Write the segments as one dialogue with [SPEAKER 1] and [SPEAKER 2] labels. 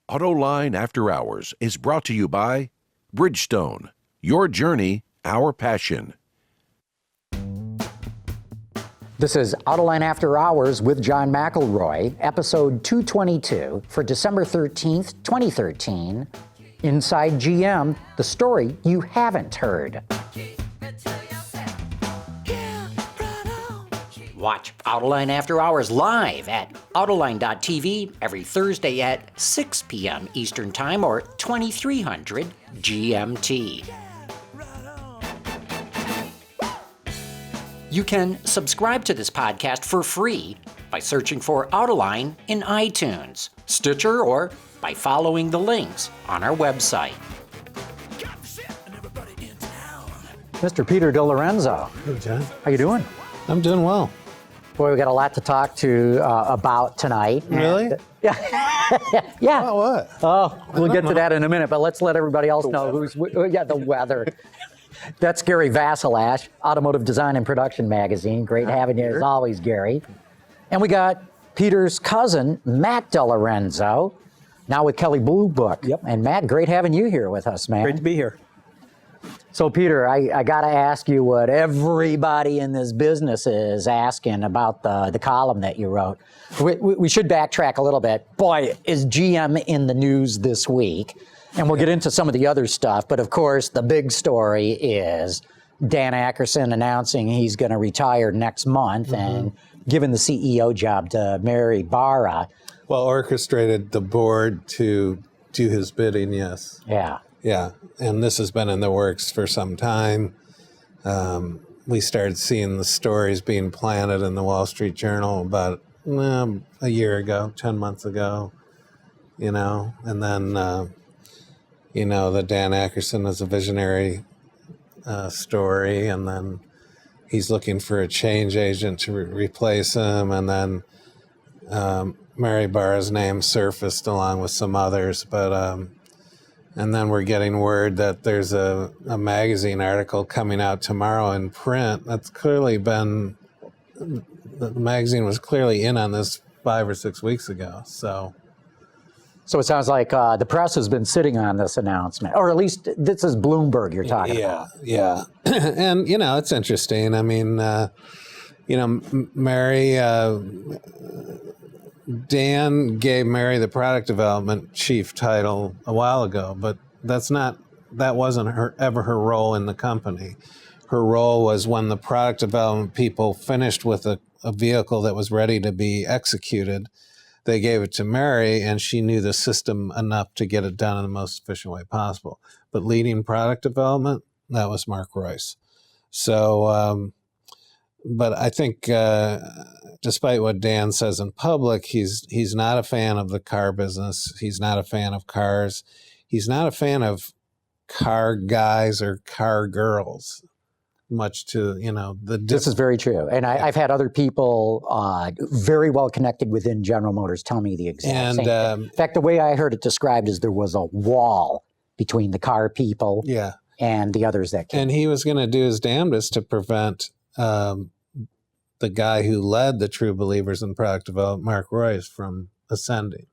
[SPEAKER 1] Autoline After Hours is brought to you by Bridgestone. Your journey, our passion.
[SPEAKER 2] This is Autoline After Hours with John McElroy, episode 222 for December 13th, 2013. Inside GM, the story you haven't heard. Watch Autoline After Hours live at Autoline.tv every Thursday at 6 p.m. Eastern Time or 2300 GMT. You can subscribe to this podcast for free by searching for Autoline in iTunes, Stitcher, or by following the links on our website. Mr. Peter DeLorenzo.
[SPEAKER 3] Hey, John.
[SPEAKER 2] How you doing?
[SPEAKER 3] I'm doing well.
[SPEAKER 2] Boy, we got a lot to talk to about tonight.
[SPEAKER 3] Really?
[SPEAKER 2] Yeah. Yeah.
[SPEAKER 3] Oh, what?
[SPEAKER 2] Oh, we'll get to that in a minute, but let's let everybody else know the weather. That's Gary Vasilash, Automotive Design and Production Magazine. Great having you as always, Gary. And we got Peter's cousin, Matt DeLorenzo, now with Kelley Blue Book.
[SPEAKER 4] Yep.
[SPEAKER 2] And Matt, great having you here with us, man.
[SPEAKER 4] Great to be here.
[SPEAKER 2] So, Peter, I got to ask you what everybody in this business is asking about the column that you wrote. We should backtrack a little bit. Boy, is GM in the news this week. And we'll get into some of the other stuff. But, of course, the big story is Dan Akerson announcing he's going to retire next month and giving the CEO job to Mary Barra.
[SPEAKER 3] Well, orchestrated the board to do his bidding, yes.
[SPEAKER 2] Yeah.
[SPEAKER 3] Yeah, and this has been in the works for some time. We started seeing the stories being planted in the Wall Street Journal about a year ago, 10 months ago, and then, the Dan Akerson is a visionary story, and then he's looking for a change agent to replace him, and then Mary Barra's name surfaced along with some others, but... And then we're getting word that there's a magazine article coming out tomorrow in print. That's clearly been, the magazine was clearly in on this 5 or 6 weeks ago. So
[SPEAKER 2] it sounds like the press has been sitting on this announcement, or at least this is Bloomberg you're talking about.
[SPEAKER 3] Yeah. And, it's interesting. I mean, Mary... Dan gave Mary the product development chief title a while ago, but that wasn't ever her role in the company. Her role was when the product development people finished with a vehicle that was ready to be executed, they gave it to Mary, and she knew the system enough to get it done in the most efficient way possible. But leading product development, that was Mark Royce. So, but I think despite what Dan says in public, he's not a fan of the car business. He's not a fan of cars. He's not a fan of car guys or car girls, much to, This
[SPEAKER 2] is very true. And I've had other people very well connected within General Motors tell me the exact same thing. In fact, the way I heard it described is there was a wall between the car people and the others that came.
[SPEAKER 3] And he was going to do his damnedest to prevent the guy who led the True Believers in product development, Mark Royce, from ascending.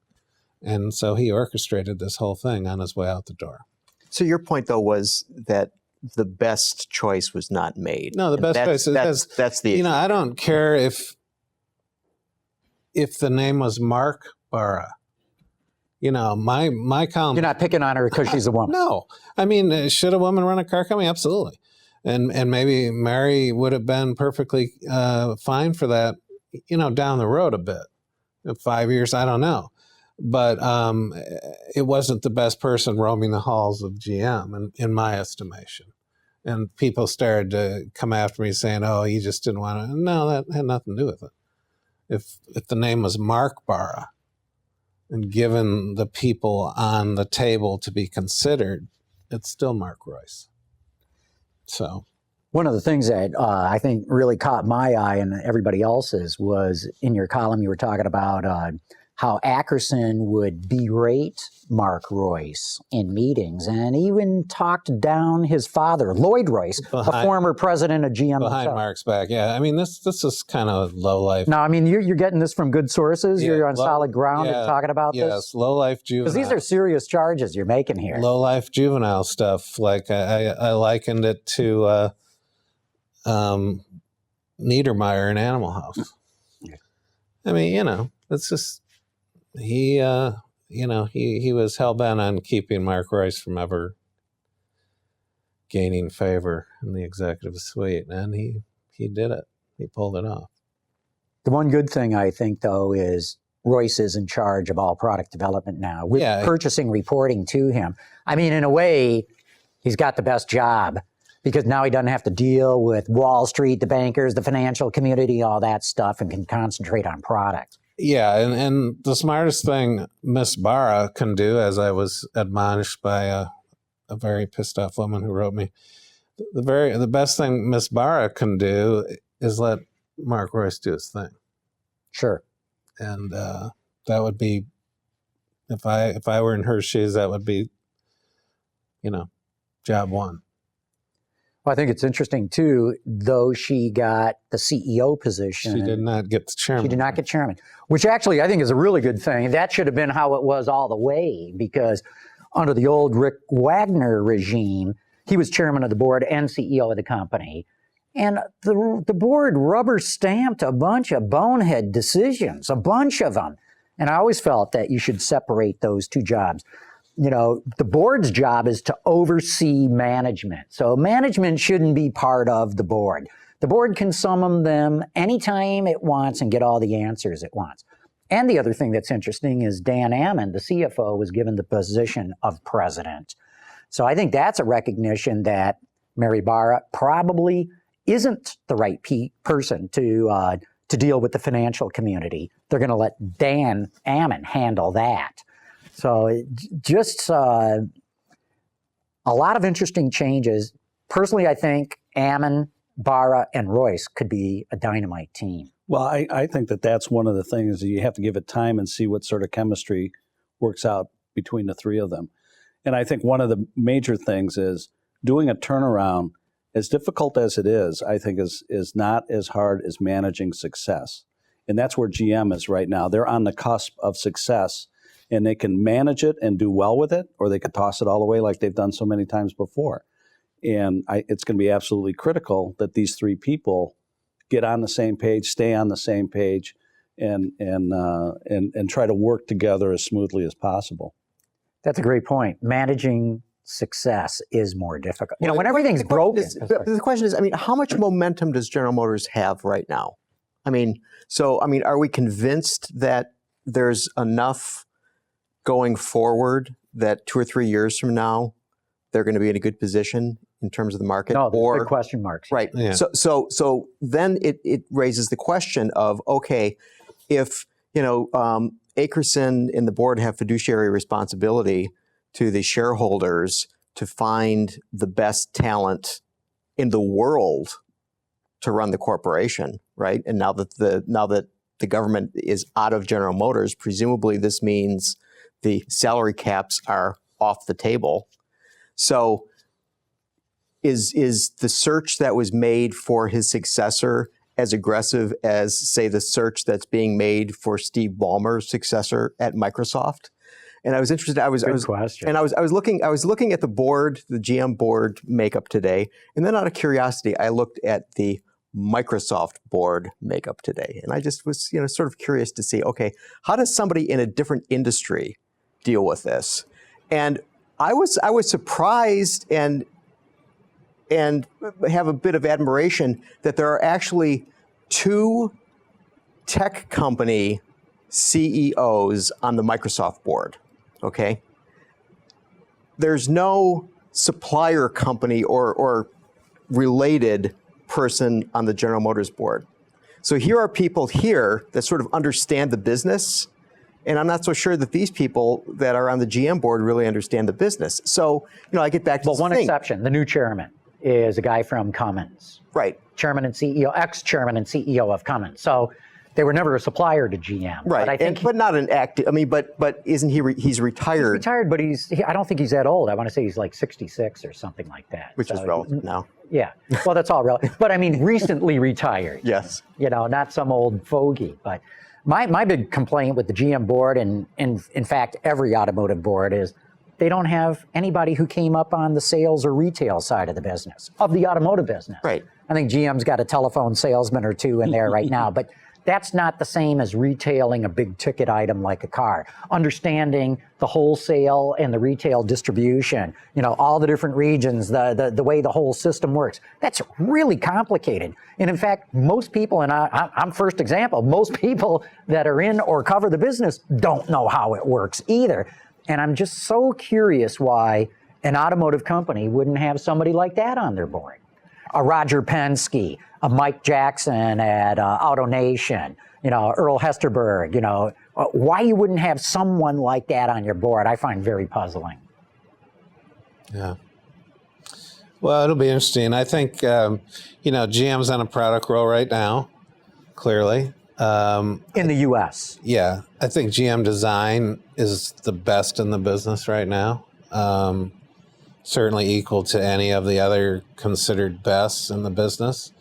[SPEAKER 3] And so he orchestrated this whole thing on his way out the door.
[SPEAKER 4] So your point, though, was that the best choice was not made.
[SPEAKER 3] No, the best choice is...
[SPEAKER 4] That's the issue.
[SPEAKER 3] I don't care if the name was Mark Barra. My column...
[SPEAKER 2] You're not picking on her because she's a woman.
[SPEAKER 3] No. I mean, should a woman run a car company? Absolutely. And maybe Mary would have been perfectly fine for that, down the road a bit. 5 years, I don't know. But it wasn't the best person roaming the halls of GM, in my estimation. And people started to come after me saying, oh, you just didn't want to. No, that had nothing to do with it. If the name was Mark Barra, and given the people on the table to be considered, it's still Mark Royce. So
[SPEAKER 2] one of the things that I think really caught my eye and everybody else's was in your column you were talking about how Ackerson would berate Mark Royce in meetings and even talked down his father, Lloyd Royce, a former president of GM.
[SPEAKER 3] Behind Mark's back, yeah. I mean, this is kind of low life.
[SPEAKER 2] No, I mean, you're getting this from good sources.
[SPEAKER 3] Yeah,
[SPEAKER 2] you're on solid ground in talking about this.
[SPEAKER 3] Yes, low life juvenile.
[SPEAKER 2] Because these are serious charges you're making here.
[SPEAKER 3] Low life juvenile stuff. Like I likened it to Niedermeyer in Animal House. I mean, you know, it's just he was hell bent on keeping Mark Royce from ever gaining favor in the executive suite, and he did it. He pulled it off.
[SPEAKER 2] The one good thing I think, though, is Royce is in charge of all product development now, with purchasing reporting to him. I mean, in a way, he's got the best job because now he doesn't have to deal with Wall Street, the bankers, the financial community, all that stuff, and can concentrate on product.
[SPEAKER 3] Yeah, and the smartest thing Miss Barra can do, as I was admonished by a very pissed off woman who wrote me, the best thing Miss Barra can do is let Mark Royce do his thing.
[SPEAKER 2] Sure.
[SPEAKER 3] And that would be, if I were in her shoes, that would be, job one.
[SPEAKER 2] Well, I think it's interesting, too, though she got the CEO position.
[SPEAKER 3] She did not get the chairman.
[SPEAKER 2] She did not get chairman, which actually I think is a really good thing. That should have been how it was all the way, because under the old Rick Wagner regime, he was chairman of the board and CEO of the company. And the board rubber stamped a bunch of bonehead decisions, a bunch of them. And I always felt that you should separate those two jobs. You know, the board's job is to oversee management. So management shouldn't be part of the board. The board can summon them anytime it wants and get all the answers it wants. And the other thing that's interesting is Dan Ammon, the CFO, was given the position of president. So I think that's a recognition that Mary Barra probably isn't the right person to deal with the financial community. They're going to let Dan Ammon handle that. So just a lot of interesting changes. Personally, I think Ammon, Barra, and Royce could be a dynamite team.
[SPEAKER 5] Well, I think that's one of the things that you have to give it time and see what sort of chemistry works out between the three of them. And I think one of the major things is doing a turnaround, as difficult as it is, I think is not as hard as managing success. And that's where GM is right now. They're on the cusp of success, and they can manage it and do well with it, or they could toss it all away like they've done so many times before. And it's going to be absolutely critical that these three people get on the same page, stay on the same page, and try to work together as smoothly as possible.
[SPEAKER 2] That's a great point. Managing success is more difficult. You know, when everything's broken.
[SPEAKER 4] The question is, I mean, how much momentum does General Motors have right now? I mean, are we convinced that there's enough going forward that 2 or 3 years from now, they're going to be in a good position in terms of the market?
[SPEAKER 2] No, there's big question marks.
[SPEAKER 4] Right. Yeah. So then it raises the question of, okay, if, Ackerson and the board have fiduciary responsibility to the shareholders to find the best talent in the world to run the corporation, right? And now that the government is out of General Motors, presumably this means the salary caps are off the table. So is the search that was made for his successor as aggressive as, say, the search that's being made for Steve Ballmer's successor at Microsoft? And I was interested. I was looking at the board, the GM board makeup today, and then out of curiosity, I looked at the Microsoft board makeup today, and I just was, sort of curious to see, okay, how does somebody in a different industry deal with this? And I was surprised and have a bit of admiration that there are actually 2 tech company CEOs on the Microsoft board. Okay, there's no supplier company or related person on the General Motors board. So here are people here that sort of understand the business, and I'm not so sure that these people that are on the GM board really understand the business. So, I get back to
[SPEAKER 2] one exception. The new chairman is a guy from Cummins.
[SPEAKER 4] Right.
[SPEAKER 2] Chairman and CEO, ex-chairman and CEO of Cummins. So They were never a supplier to GM.
[SPEAKER 4] Right,
[SPEAKER 2] But I think
[SPEAKER 4] but not an active. I mean, but isn't he? He's retired.
[SPEAKER 2] he's retired, but I don't think he's that old. I want to say he's like 66 or something like that.
[SPEAKER 4] Which is relevant now.
[SPEAKER 2] Yeah. Well, that's all relevant. But I mean, recently retired.
[SPEAKER 4] Yes.
[SPEAKER 2] You know, not some old fogey. But my big complaint with the GM board, and in fact every automotive board, is they don't have anybody who came up on the sales or retail side of the business, of the automotive business.
[SPEAKER 4] Right.
[SPEAKER 2] I think GM's got a telephone salesman or two in there right now, but that's not the same as retailing a big ticket item like a car. Understanding the wholesale and the retail distribution, you know, all the different regions, the way the whole system works. That's really complicated. And in fact, most people, and I'm first example, most people that are in or cover the business don't know how it works either. And I'm just so curious why an automotive company wouldn't have somebody like that on their board. A Roger Penske, a Mike Jackson at AutoNation, you know, Earl Hesterberg, you know, why you wouldn't have someone like that on your board, I find very puzzling.
[SPEAKER 3] Yeah. Well, it'll be interesting. I think, you know, GM's on a product roll right now, clearly.
[SPEAKER 2] In the U.S.
[SPEAKER 3] Yeah. I think GM design is the best in the business right now. Certainly equal to any of the other considered bests in the business.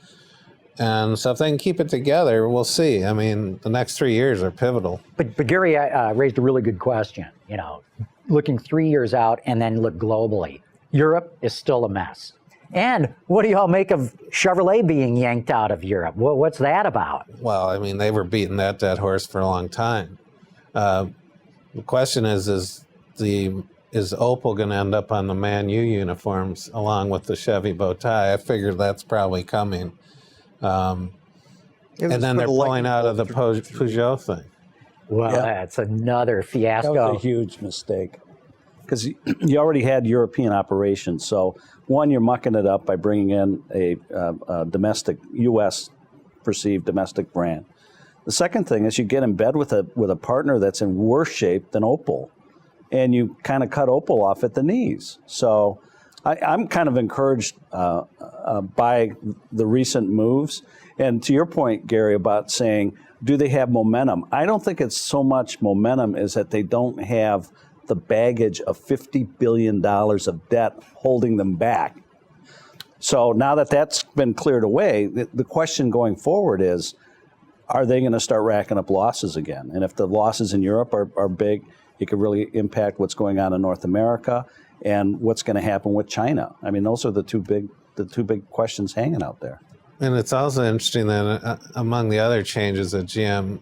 [SPEAKER 3] And so if they can keep it together, we'll see. I mean, the next 3 years are pivotal.
[SPEAKER 2] But Gary raised a really good question, you know, looking 3 years out and then look globally. Europe is still a mess. And what do y'all make of Chevrolet being yanked out of Europe? What's that about?
[SPEAKER 3] Well, I mean, they were beating that dead horse for a long time. The question is Opel going to end up on the Man U uniforms along with the Chevy bow tie? I figured that's probably coming. And then they're pulling out of the Peugeot thing.
[SPEAKER 2] Well, that's another fiasco.
[SPEAKER 5] That was a huge mistake because you already had European operations. So one, you're mucking it up by bringing in a domestic U.S. perceived domestic brand. The second thing is you get in bed with a partner that's in worse shape than Opel, and you kind of cut Opel off at the knees. So I'm kind of encouraged by the recent moves. And to your point, Gary, about saying, do they have momentum? I don't think it's so much momentum as that they don't have the baggage of $50 billion of debt holding them back. So now that that's been cleared away, the question going forward is, are they going to start racking up losses again? And if the losses in Europe are big, it could really impact what's going on in North America and what's going to happen with China. I mean, those are the two big questions hanging out there.
[SPEAKER 3] And it's also interesting that among the other changes at GM,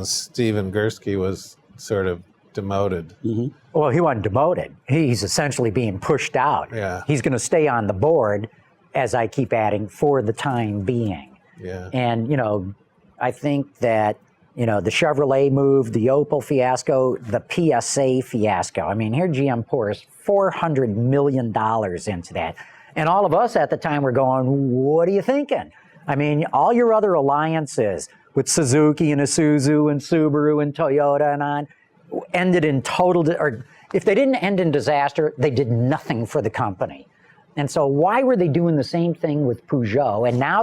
[SPEAKER 3] Stephen Gursky was sort of demoted.
[SPEAKER 2] Mm-hmm. Well, he wasn't demoted. He's essentially being pushed out.
[SPEAKER 3] Yeah.
[SPEAKER 2] He's going to stay on the board, as I keep adding, for the time being.
[SPEAKER 3] Yeah.
[SPEAKER 2] And, you know, I think that, you know, the Chevrolet move, the Opel fiasco, the PSA fiasco. I mean, here GM pours $400 million into that. And all of us at the time were going, what are you thinking? I mean, all your other alliances with Suzuki and Isuzu and Subaru and Toyota and on ended in or if they didn't end in disaster, they did nothing for the company. And so why were they doing the same thing with Peugeot? And now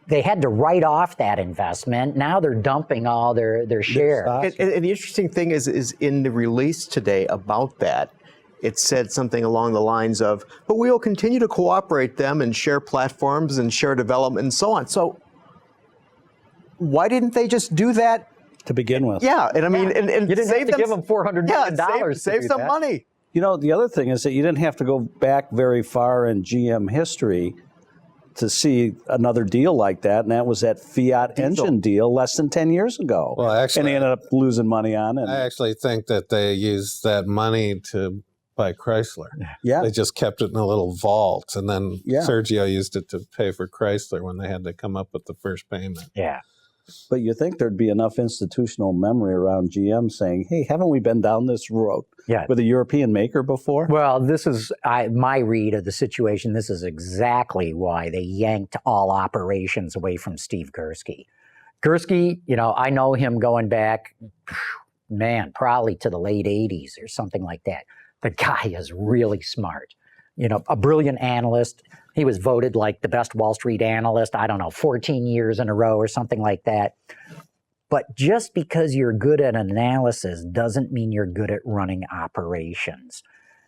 [SPEAKER 2] they had to write off that investment. Now they're dumping all their share.
[SPEAKER 4] And the interesting thing is in the release today about that, it said something along the lines of, but we will continue to cooperate them and share platforms and share development and so on. So why didn't they just do that
[SPEAKER 5] to begin with?
[SPEAKER 4] Yeah, and I mean, and
[SPEAKER 2] you didn't
[SPEAKER 4] save
[SPEAKER 2] have to give them $400 million.
[SPEAKER 4] Yeah, save some money.
[SPEAKER 5] You know, the other thing is that you didn't have to go back very far in GM history to see another deal like that, and that was that Fiat engine deal less than 10 years ago.
[SPEAKER 3] Well, actually,
[SPEAKER 5] and they ended up losing money on it.
[SPEAKER 3] I actually think that they used that money to buy Chrysler.
[SPEAKER 5] Yeah.
[SPEAKER 3] They just kept it in a little vault, and then Sergio used it to pay for Chrysler when they had to come up with the first payment.
[SPEAKER 2] Yeah.
[SPEAKER 5] But you think there'd be enough institutional memory around GM saying, hey, haven't we been down this road with a European maker before?
[SPEAKER 2] Well, this is my read of the situation. This is exactly why they yanked all operations away from Steve Gursky. Gursky, you know, I know him going back, man, probably to the late 80s or something like that. The guy is really smart, you know, a brilliant analyst. He was voted like the best Wall Street analyst, I don't know, 14 years in a row or something like that. But just because you're good at analysis doesn't mean you're good at running operations.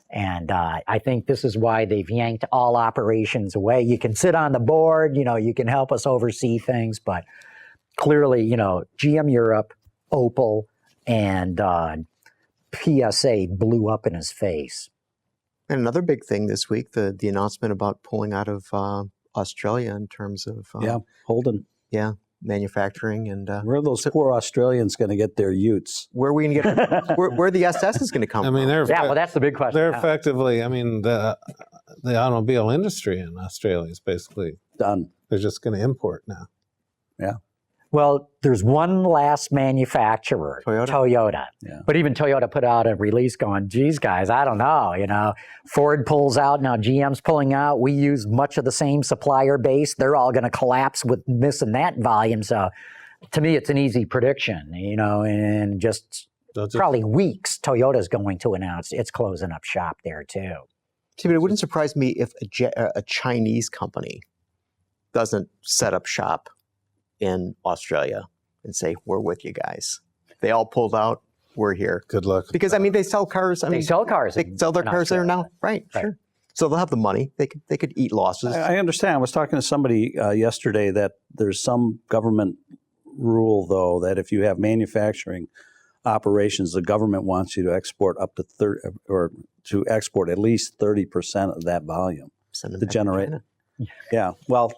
[SPEAKER 2] And I think this is why they've yanked all operations away. You can sit on the board, you can help us oversee things, but clearly, GM Europe, Opel, and PSA blew up in his face.
[SPEAKER 4] And another big thing this week, the announcement about pulling out of Australia in terms of
[SPEAKER 5] Holden.
[SPEAKER 4] Yeah, manufacturing and
[SPEAKER 5] where are those poor Australians going to get their utes?
[SPEAKER 4] Where are we going to get where the SS is going to come from?
[SPEAKER 2] Well, that's the big question.
[SPEAKER 3] They're effectively, the automobile industry in Australia is basically
[SPEAKER 5] done.
[SPEAKER 3] They're just going to import now.
[SPEAKER 5] Yeah.
[SPEAKER 2] Well, there's one last manufacturer, Toyota.
[SPEAKER 5] Yeah.
[SPEAKER 2] But even Toyota put out a release going, geez, guys, I don't know. Ford pulls out, now GM's pulling out. We use much of the same supplier base. They're all going to collapse with missing that volume. So to me, it's an easy prediction, and just probably weeks, Toyota's going to announce it's closing up shop there too.
[SPEAKER 4] See, but it wouldn't surprise me if a Chinese company doesn't set up shop in Australia and say, we're with you guys. They all pulled out, we're here.
[SPEAKER 3] Good luck.
[SPEAKER 4] Because, they sell cars.
[SPEAKER 2] They sell cars.
[SPEAKER 4] They sell their cars there now. Right, sure. So they'll have the money. They could eat losses.
[SPEAKER 5] I understand. I was talking to somebody yesterday that there's some government rule, though, that if you have manufacturing operations, the government wants you to export up to to export at least 30% of that volume to generate. Yeah, well,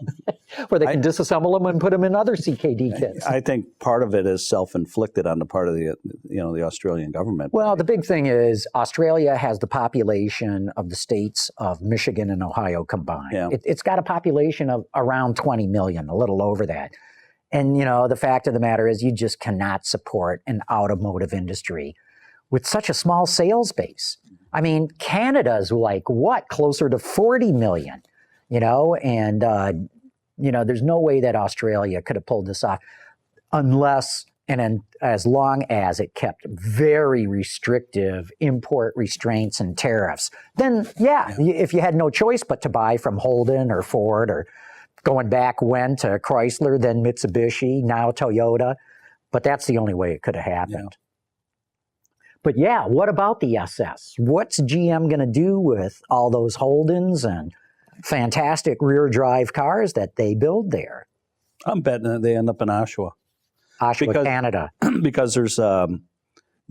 [SPEAKER 2] where they can disassemble them and put them in other CKD kits.
[SPEAKER 5] I think part of it is self-inflicted on the part of the Australian government.
[SPEAKER 2] Well, the big thing is Australia has the population of the states of Michigan and Ohio combined.
[SPEAKER 5] Yeah.
[SPEAKER 2] It's got a population of around 20 million, a little over that. And, the fact of the matter is you just cannot support an automotive industry with such a small sales base. Canada's closer to 40 million. And there's no way that Australia could have pulled this off unless and as long as it kept very restrictive import restraints and tariffs. Then, if you had no choice but to buy from Holden or Ford or going back when to Chrysler, then Mitsubishi, now Toyota. But that's the only way it could have happened. Yeah. But what about the SS? What's GM going to do with all those Holdens and fantastic rear drive cars that they build there?
[SPEAKER 5] I'm betting that they end up in Oshawa.
[SPEAKER 2] Canada.
[SPEAKER 5] Because there's the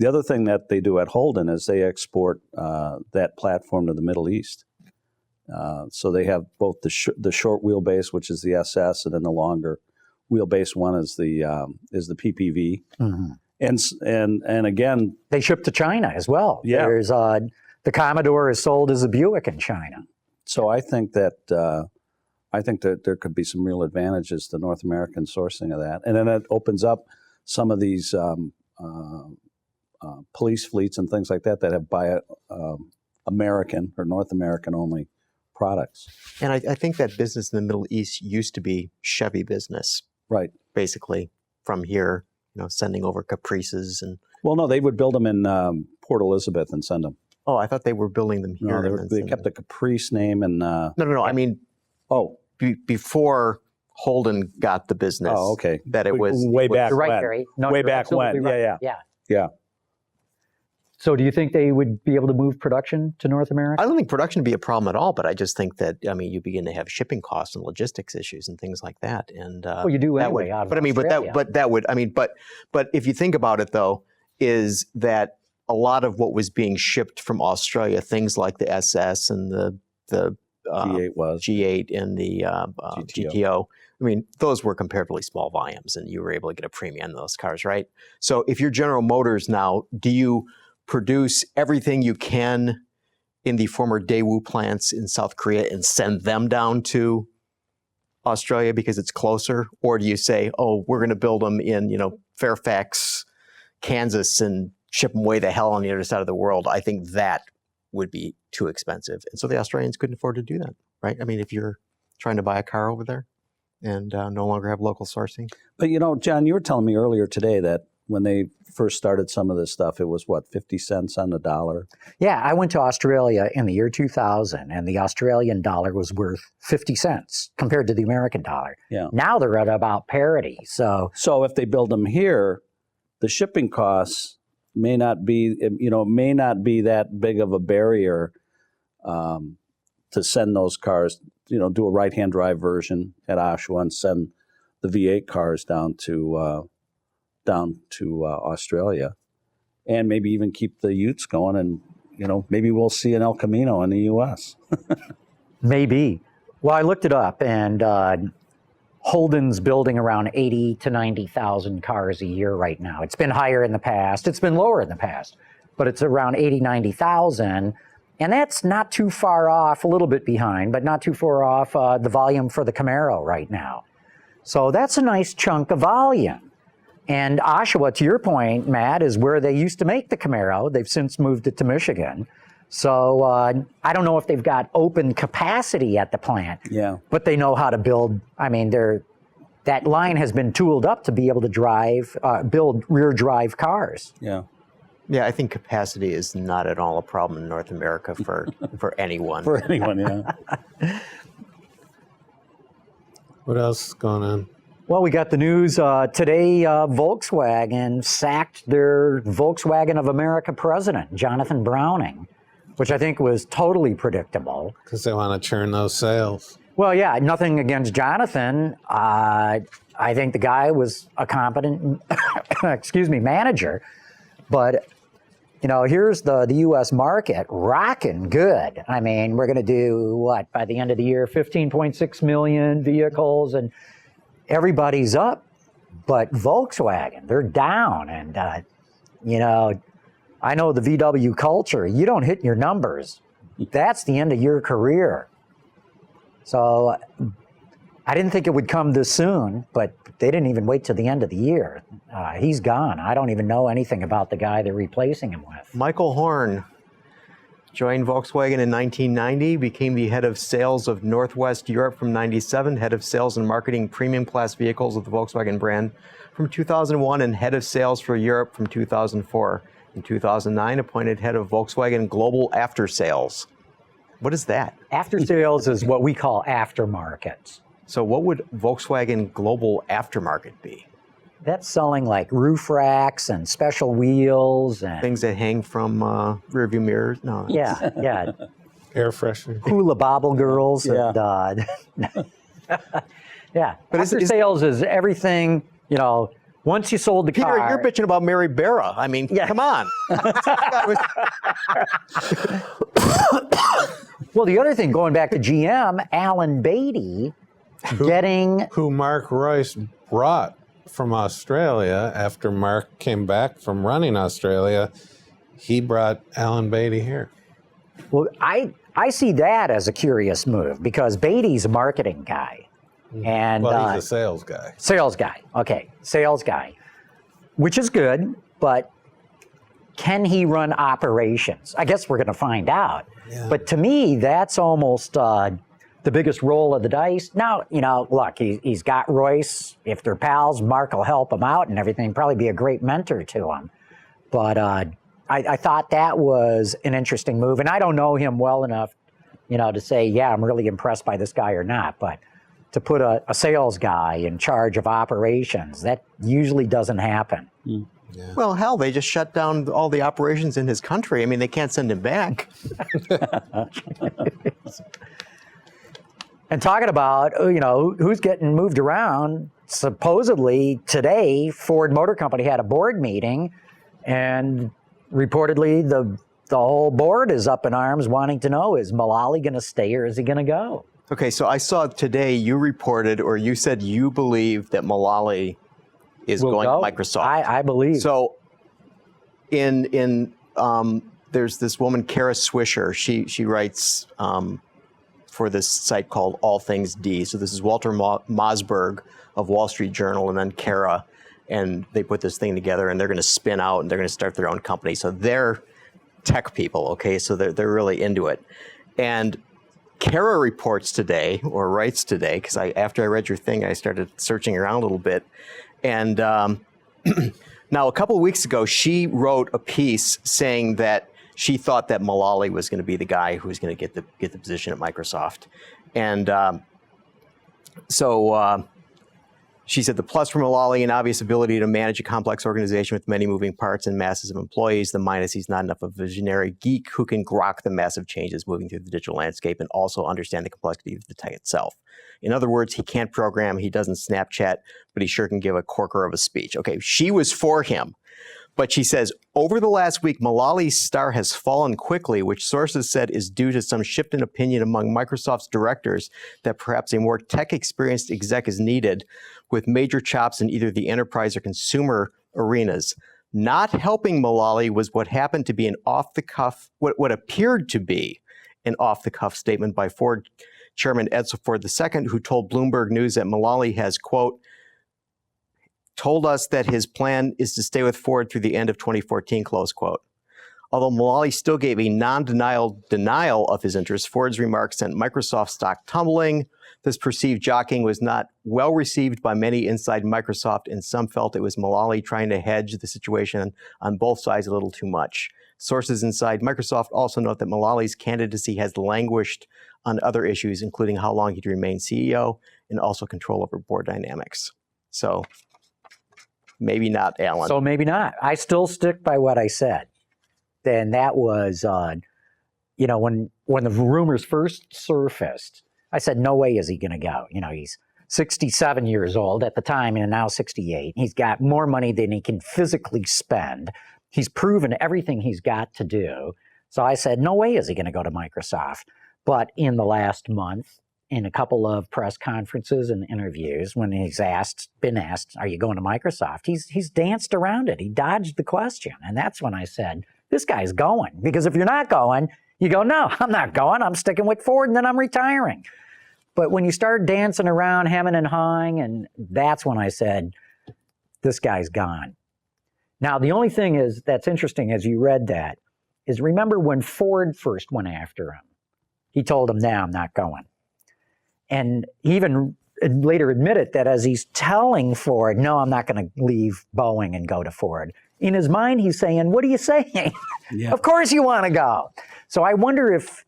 [SPEAKER 5] other thing that they do at Holden is they export that platform to the Middle East. So they have both the short wheelbase, which is the SS, and then the longer wheelbase one is the PPV. Mm-hmm. And again,
[SPEAKER 2] they ship to China as well.
[SPEAKER 5] Yeah.
[SPEAKER 2] There's the Commodore is sold as a Buick in China.
[SPEAKER 5] So I think that there could be some real advantages to North American sourcing of that, and then it opens up some of these police fleets and things like that have American or North American only products.
[SPEAKER 4] And I think that business in the Middle East used to be Chevy business,
[SPEAKER 5] right?
[SPEAKER 4] Basically, from here, sending over Caprices and.
[SPEAKER 5] Well, no, they would build them in Port Elizabeth and send them.
[SPEAKER 4] Oh, I thought they were building them here.
[SPEAKER 5] No, they kept the Caprice name and.
[SPEAKER 4] No. Before Holden got the business.
[SPEAKER 5] Oh, okay.
[SPEAKER 4] That it was
[SPEAKER 5] way back.
[SPEAKER 2] You're right,
[SPEAKER 5] when.
[SPEAKER 2] Gary. No,
[SPEAKER 5] way back when.
[SPEAKER 2] Right. Yeah. So, do you think they would be able to move production to North America?
[SPEAKER 4] I don't think production would be a problem at all, but I just think that you begin to have shipping costs and logistics issues and things like that. And
[SPEAKER 2] you do anyway. But
[SPEAKER 4] if you think about it, though, is that a lot of what was being shipped from Australia, things like the SS and the G8 and the GTO. Those were comparatively small volumes, and you were able to get a premium on those cars, right? So if you're General Motors now, do you produce everything you can in the former Daewoo plants in South Korea and send them down to Australia because it's closer? Or do you say, oh, we're going to build them in, Fairfax, Kansas, and ship them way the hell on the other side of the world? I think that would be too expensive. And so the Australians couldn't afford to do that, right? If you're trying to buy a car over there and no longer have local sourcing.
[SPEAKER 5] But, John, you were telling me earlier today that when they first started some of this stuff, it was what, 50 cents on the dollar?
[SPEAKER 2] Yeah, I went to Australia in the year 2000, and the Australian dollar was worth 50 cents compared to the American dollar.
[SPEAKER 5] Yeah.
[SPEAKER 2] Now they're at about parity. So
[SPEAKER 5] if they build them here, the shipping costs may not be, may not be that big of a barrier to send those cars, do a right-hand drive version at Oshawa and send the V8 cars down to Australia, and maybe even keep the Utes going, and maybe we'll see an El Camino in the U.S.
[SPEAKER 2] maybe. Well, I looked it up, and Holden's building around 80 to 90,000 cars a year right now. It's been higher in the past. It's been lower in the past, but it's around 80, 90,000. And that's not too far off, a little bit behind, but not too far off the volume for the Camaro right now. So that's a nice chunk of volume. And Oshawa, to your point, Matt, is where they used to make the Camaro. They've since moved it to Michigan. So I don't know if they've got open capacity at the plant, but they know how to build. I mean, that line has been tooled up to be able to build rear drive cars.
[SPEAKER 5] Yeah.
[SPEAKER 4] Yeah, I think capacity is not at all a problem in North America for anyone.
[SPEAKER 5] For anyone, yeah.
[SPEAKER 3] What else is going on?
[SPEAKER 2] Well, we got the news today. Volkswagen sacked their Volkswagen of America president, Jonathan Browning, which I think was totally predictable.
[SPEAKER 3] Because they want to churn those sales.
[SPEAKER 2] Well, yeah, nothing against Jonathan. I think the guy was a competent, manager. But, here's the U.S. market rocking good. I mean, we're going to do, what, by the end of the year, 15.6 million vehicles, and everybody's up. But Volkswagen, they're down. And, I know the VW culture. You don't hit your numbers, that's the end of your career. So I didn't think it would come this soon, but they didn't even wait till the end of the year. He's gone. I don't even know anything about the guy they're replacing him with.
[SPEAKER 4] Michael Horn joined Volkswagen in 1990, became the head of sales of Northwest Europe from 97, head of sales and marketing premium class vehicles of the Volkswagen brand from 2001, and head of sales for Europe from 2004. In 2009, appointed head of Volkswagen Global After Sales. What is that?
[SPEAKER 2] After sales is what we call aftermarket.
[SPEAKER 4] So what would Volkswagen Global Aftermarket be?
[SPEAKER 2] That's selling like roof racks and special wheels and
[SPEAKER 4] things that hang from rearview mirrors? No.
[SPEAKER 2] Yeah.
[SPEAKER 3] Air freshener.
[SPEAKER 2] Hula bobble girls.
[SPEAKER 5] Yeah.
[SPEAKER 2] And, yeah. But after sales is everything, once you sold the car.
[SPEAKER 4] Peter, you're bitching about Mary Barra. I mean, come on.
[SPEAKER 2] Well, the other thing, going back to GM, Alan Beatty
[SPEAKER 3] who Mark Royce brought from Australia after Mark came back from running Australia, he brought Alan Beatty here.
[SPEAKER 2] Well, I see that as a curious move because Beatty's a marketing guy. And
[SPEAKER 3] well, he's a sales guy.
[SPEAKER 2] Sales guy. Okay, sales guy, which is good, but can he run operations? I guess we're going to find out. Yeah. But to me, that's almost the biggest roll of the dice. Now, look, he's got Royce. If they're pals, Mark will help him out and everything, probably be a great mentor to him. But I thought that was an interesting move. And I don't know him well enough, to say, yeah, I'm really impressed by this guy or not. But to put a sales guy in charge of operations, that usually doesn't happen.
[SPEAKER 5] Mm.
[SPEAKER 4] Yeah. Well, hell, they just shut down all the operations in his country. I mean, they can't send him back.
[SPEAKER 2] And talking about, who's getting moved around, supposedly today, Ford Motor Company had a board meeting, and reportedly the whole board is up in arms wanting to know, is Mullally going to stay or is he going to go?
[SPEAKER 4] Okay, so I saw today you reported, or you said you believe that Mullally is going to Microsoft.
[SPEAKER 2] I believe.
[SPEAKER 4] So there's this woman, Kara Swisher. She writes for this site called All Things D. So this is Walter Mossberg of Wall Street Journal and then Kara, and they put this thing together and they're going to spin out and they're going to start their own company. So they're tech people, okay? So they're really into it. And Kara reports today, or writes today, because after I read your thing, I started searching around a little bit. And Now, a couple of weeks ago, she wrote a piece saying that she thought that Mullally was going to be the guy who was going to get the position at Microsoft. And so she said the plus for Mullally, an obvious ability to manage a complex organization with many moving parts and masses of employees. The minus, he's not enough of a visionary geek who can grok the massive changes moving through the digital landscape and also understand the complexity of the tech itself. In other words, he can't program, he doesn't Snapchat, but he sure can give a corker of a speech. Okay, she was for him. But she says, over the last week, Mullally's star has fallen quickly, which sources said is due to some shift in opinion among Microsoft's directors that perhaps a more tech-experienced exec is needed with major chops in either the enterprise or consumer arenas. Not helping Mullally was what happened to be an off-the-cuff, what appeared to be an off-the-cuff statement by Ford Chairman Edsel Ford II, who told Bloomberg News that Mullally has, quote, told us that his plan is to stay with Ford through the end of 2014, close quote. Although Mullally still gave a denial of his interest, Ford's remarks sent Microsoft stock tumbling. This perceived jockeying was not well received by many inside Microsoft, and some felt it was Mullally trying to hedge the situation on both sides a little too much. Sources inside Microsoft also note that Mullally's candidacy has languished on other issues, including how long he'd remain CEO and also control over board dynamics. So maybe not, Alan.
[SPEAKER 2] So maybe not. I still stick by what I said. And that was, you know, when the rumors first surfaced, I said, no way is he going to go. You know, he's 67 years old at the time and now 68. He's got more money than he can physically spend. He's proven everything he's got to do. So I said, no way is he going to go to Microsoft. But in the last month, in a couple of press conferences and interviews, when he's been asked, are you going to Microsoft? He's danced around it. He dodged the question. And that's when I said, this guy's going. Because if you're not going, you go, no, I'm not going. I'm sticking with Ford and then I'm retiring. But when you start dancing around, hemming and hawing, and that's when I said, this guy's gone. Now, the only thing that's interesting as you read that is remember when Ford first went after him, he told him, no, I'm not going. And he even later admitted that as he's telling Ford, no, I'm not going to leave Boeing and go to Ford. In his mind, he's saying, what are you saying? Yeah. Of course you want to go. So I wonder if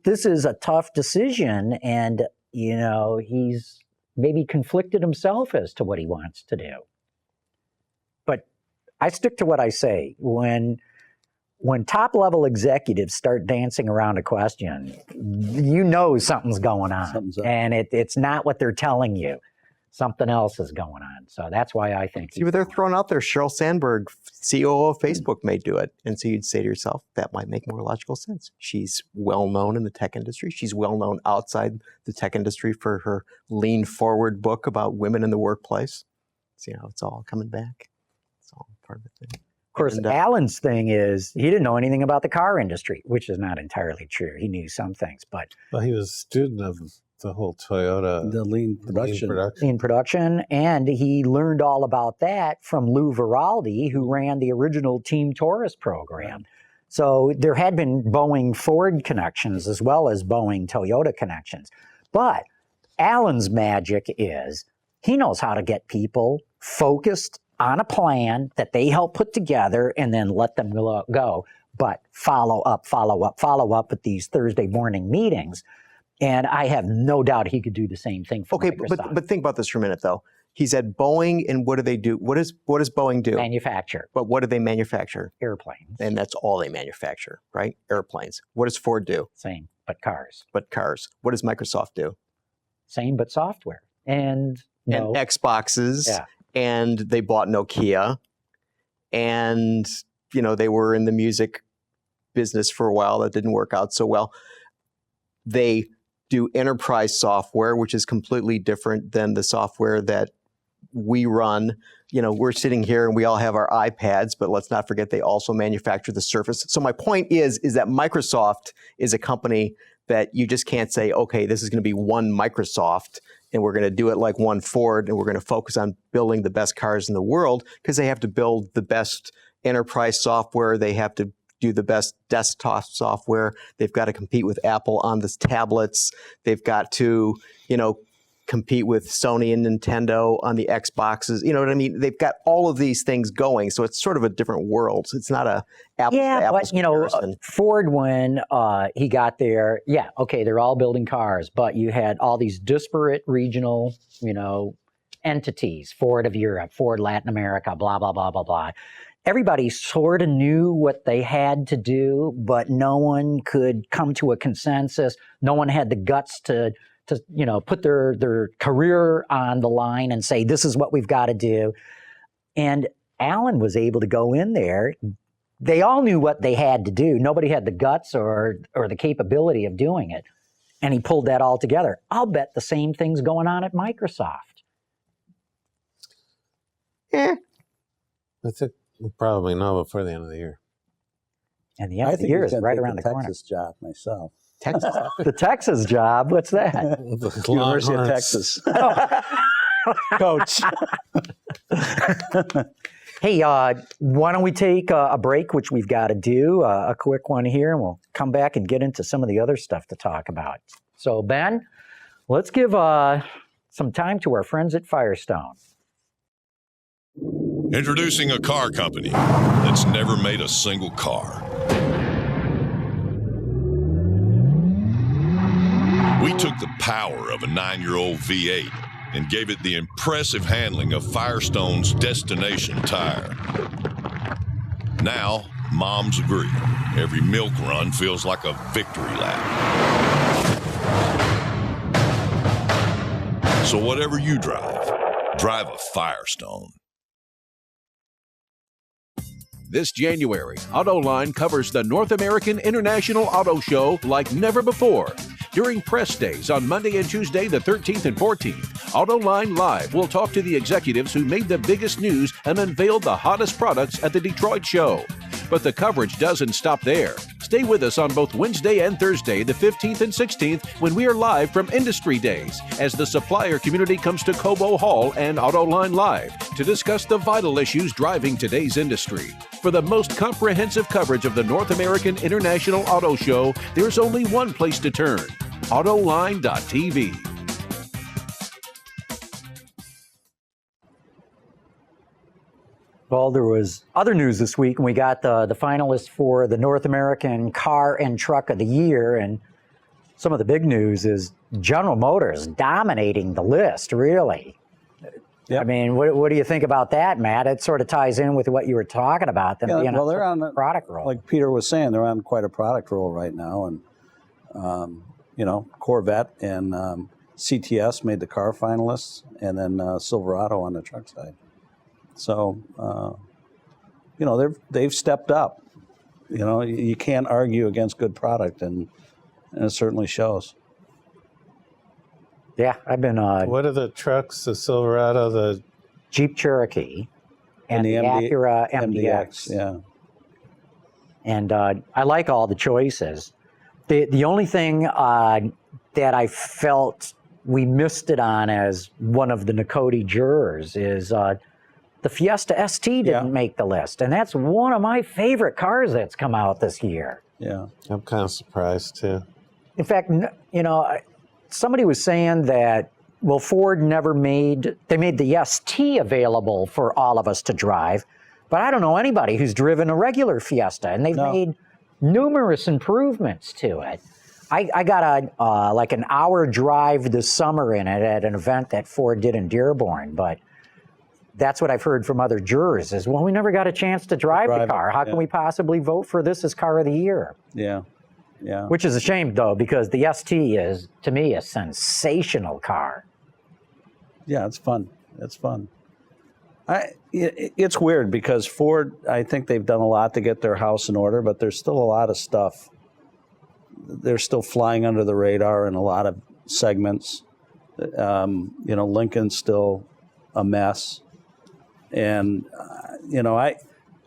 [SPEAKER 2] this is a tough decision and, you know, he's maybe conflicted himself as to what he wants to do. But I stick to what I say. When top-level executives start dancing around a question, you know something's going on. And it's not what they're telling you. Something else is going on. So that's why I think...
[SPEAKER 4] See what they're throwing out there. Sheryl Sandberg, COO of Facebook, may do it. And so you'd say to yourself, that might make more logical sense. She's well-known in the tech industry. She's well-known outside the tech industry for her Lean Forward book about women in the workplace. See how it's all coming back? It's all part of the thing.
[SPEAKER 2] Of course, Alan's thing is he didn't know anything about the car industry, which is not entirely true. He knew some things, but...
[SPEAKER 3] Well, he was a student of the whole Toyota...
[SPEAKER 5] The lean
[SPEAKER 2] production, and he learned all about that from Lou Veraldi, who ran the original Team Taurus program. So there had been Boeing-Ford connections as well as Boeing-Toyota connections. But Alan's magic is he knows how to get people focused on a plan that they help put together and then let them go. But follow up with these Thursday morning meetings. And I have no doubt he could do the same thing for Microsoft.
[SPEAKER 4] But think about this for a minute, though. He's at Boeing, and what do they do? What does Boeing do?
[SPEAKER 2] Manufacture.
[SPEAKER 4] But what do they manufacture?
[SPEAKER 2] Airplanes.
[SPEAKER 4] And that's all they manufacture, right? Airplanes. What does Ford do?
[SPEAKER 2] Same, but cars.
[SPEAKER 4] But cars. What does Microsoft do?
[SPEAKER 2] Same, but software. And
[SPEAKER 4] Xboxes.
[SPEAKER 2] Yeah.
[SPEAKER 4] And they bought Nokia, and they were in the music business for a while. That didn't work out so well. They do enterprise software, which is completely different than the software that we run. We're sitting here and we all have our iPads, but let's not forget they also manufacture the Surface. So my point is that Microsoft is a company that you just can't say, okay, this is going to be one Microsoft, and we're going to do it like one Ford, and we're going to focus on building the best cars in the world, because they have to build the best enterprise software. They have to do the best desktop software. They've got to compete with Apple on the tablets. They've got to, compete with Sony and Nintendo on the Xboxes. You know what I mean? They've got all of these things going, so it's sort of a different world. It's not a apples to apples comparison.
[SPEAKER 2] Ford, when he got there, okay, they're all building cars, but you had all these disparate regional, entities, Ford of Europe, Ford Latin America, blah, blah, blah, blah, blah. Everybody sort of knew what they had to do, but no one could come to a consensus. No one had the guts to put their career on the line and say, this is what we've got to do. And Alan was able to go in there. They all knew what they had to do. Nobody had the guts or the capability of doing it. And he pulled that all together. I'll bet the same thing's going on at Microsoft.
[SPEAKER 4] Yeah.
[SPEAKER 3] I think we'll probably know before the end of the year.
[SPEAKER 2] And the end of the year is right around the corner.
[SPEAKER 5] Texas job myself.
[SPEAKER 4] Texas.
[SPEAKER 2] The Texas job? What's that?
[SPEAKER 3] The
[SPEAKER 5] University of
[SPEAKER 3] Longhorns.
[SPEAKER 5] Texas. Coach.
[SPEAKER 2] Hey, why don't we take a break, which we've got to do, a quick one here, and we'll come back and get into some of the other stuff to talk about. So, Ben, let's give some time to our friends at Firestone.
[SPEAKER 6] Introducing a car company that's never made a single car. We took the power of a 9-year-old V8 and gave it the impressive handling of Firestone's Destination tire. Now, moms agree. Every milk run feels like a victory lap. So whatever you drive a Firestone.
[SPEAKER 1] This January, Autoline covers the North American International Auto Show like never before. During press days on Monday and Tuesday, the 13th and 14th, Autoline Live will talk to the executives who made the biggest news and unveiled the hottest products at the Detroit show. But the coverage doesn't stop there. Stay with us on both Wednesday and Thursday, the 15th and 16th, when we are live from Industry Days, as the supplier community comes to Cobo Hall and Autoline Live to discuss the vital issues driving today's industry. For the most comprehensive coverage of the North American International Auto Show, there's only one place to turn: Autoline.tv.
[SPEAKER 2] Well, there was other news this week, and we got the finalists for the North American Car and Truck of the Year. And some of the big news is General Motors dominating the list, really.
[SPEAKER 5] Yep.
[SPEAKER 2] I mean, what do you think about that, Matt? It sort of ties in with what you were talking about, them being
[SPEAKER 5] well, they're
[SPEAKER 2] a
[SPEAKER 5] on a
[SPEAKER 2] product roll.
[SPEAKER 5] Like Peter was saying, they're on quite a product roll right now. And, Corvette and CTS made the car finalists, and then Silverado on the truck side. So, they've stepped up. You can't argue against good product, and it certainly shows.
[SPEAKER 2] Yeah, I've been
[SPEAKER 3] What are the trucks? The Silverado, the
[SPEAKER 2] Jeep Cherokee, and the Acura MDX.
[SPEAKER 5] Yeah.
[SPEAKER 2] And I like all the choices. The only thing that I felt we missed it on as one of the NACTOY jurors is the Fiesta ST didn't make the list. And that's one of my favorite cars that's come out this year.
[SPEAKER 5] Yeah.
[SPEAKER 3] I'm kind of surprised too.
[SPEAKER 2] In fact, somebody was saying that, well, Ford made the ST available for all of us to drive, but I don't know anybody who's driven a regular Fiesta, and they've made numerous improvements to it. I got like an hour drive this summer in it at an event that Ford did in Dearborn, but that's what I've heard from other jurors is, well, we never got a chance to drive the car. How can we possibly vote for this as Car of the Year?
[SPEAKER 5] Yeah. Yeah.
[SPEAKER 2] Which is a shame, though, because the ST is, to me, a sensational car.
[SPEAKER 5] Yeah, it's fun. It's fun. It's weird because Ford, I think they've done a lot to get their house in order, but there's still a lot of stuff. They're still flying under the radar in a lot of segments. Lincoln's still a mess. And,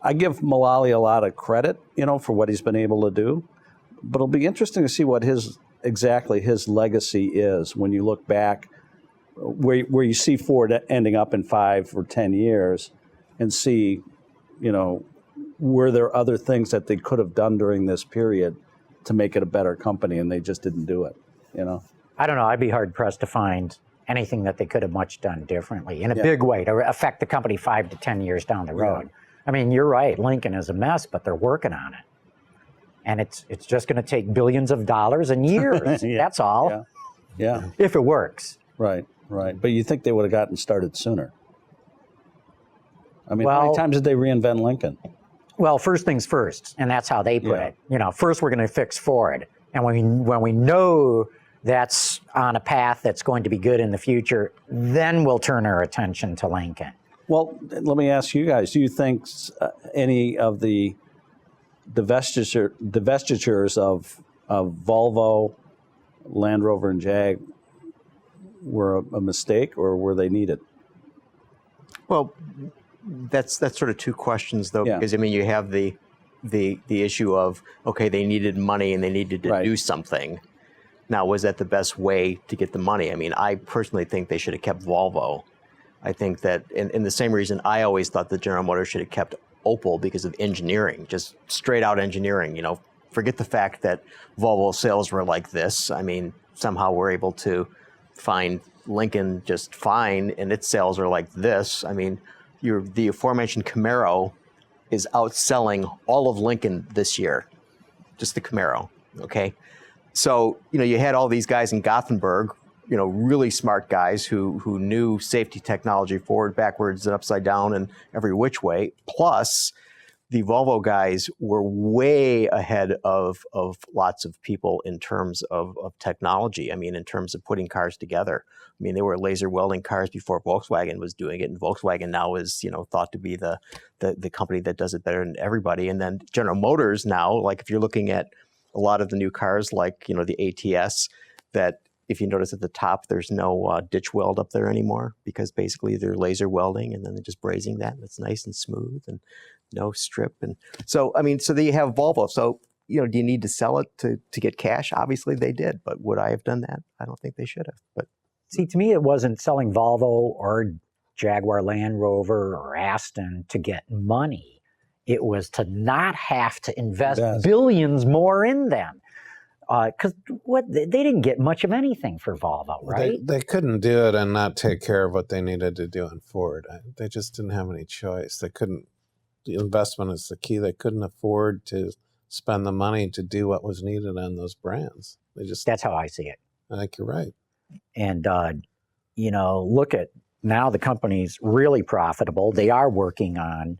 [SPEAKER 5] I give Mullally a lot of credit, for what he's been able to do. But it'll be interesting to see what his legacy is when you look back, where you see Ford ending up in 5 or 10 years, and see, were there other things that they could have done during this period to make it a better company, and they just didn't do it.
[SPEAKER 2] I don't know. I'd be hard pressed to find anything that they could have much done differently in a big way to affect the company 5 to 10 years down the road. I mean, you're right. Lincoln is a mess, but they're working on it. And it's just going to take billions of dollars and years. That's all.
[SPEAKER 5] Yeah.
[SPEAKER 2] If it works.
[SPEAKER 5] Right. But you think they would have gotten started sooner? I mean,
[SPEAKER 2] Well,
[SPEAKER 5] how many times did they reinvent Lincoln?
[SPEAKER 2] Well, first things first, and that's how they put
[SPEAKER 5] Yeah.
[SPEAKER 2] it. You know, first we're going to fix Ford. And when we know that's on a path that's going to be good in the future, then we'll turn our attention to Lincoln.
[SPEAKER 5] Well, let me ask you guys, do you think any of the divestitures of Volvo, Land Rover, and Jag were a mistake, or were they needed?
[SPEAKER 4] Well, that's sort of two questions, though, because I mean, you have the issue of, okay, they needed money and they needed to do something. Now, was that the best way to get the money? I mean, I personally think they should have kept Volvo. I think that, in the same reason, I always thought that General Motors should have kept Opel because of engineering, just straight out engineering. You know, forget the fact that Volvo sales were like this. I mean, somehow we're able to find Lincoln just fine, and its sales are like this. I mean, the aforementioned Camaro is outselling all of Lincoln this year, just the Camaro, okay? So, you know, you had all these guys in Gothenburg, you know, really smart guys who knew safety technology forward, backwards, and upside down, and every which way. Plus, the Volvo guys were way ahead of lots of people in terms of technology. I mean, in terms of putting cars together. I mean, they were laser welding cars before Volkswagen was doing it, and Volkswagen now is, you know, thought to be the company that does it better than everybody. And then General Motors now, like if you're looking at a lot of the new cars, like, you know, the ATS, that if you notice at the top, there's no ditch weld up there anymore, because basically they're laser welding and then they're just brazing that, and it's nice and smooth and no strip. And so, I mean, so they have Volvo. So, you know, do you need to sell it to get cash? Obviously they did, but would I have done that? I don't think they should have. But
[SPEAKER 2] See, to me, it wasn't selling Volvo or Jaguar Land Rover or Aston to get money. It was to not have to invest billions more in them. Because they didn't get much of anything for Volvo, right?
[SPEAKER 3] They couldn't do it and not take care of what they needed to do in Ford. They just didn't have any choice. They couldn't. The investment is the key. They couldn't afford to spend the money to do what was needed on those brands.
[SPEAKER 2] That's how I see it.
[SPEAKER 3] I think you're right.
[SPEAKER 2] And, you know, look at now the company's really profitable. They are working on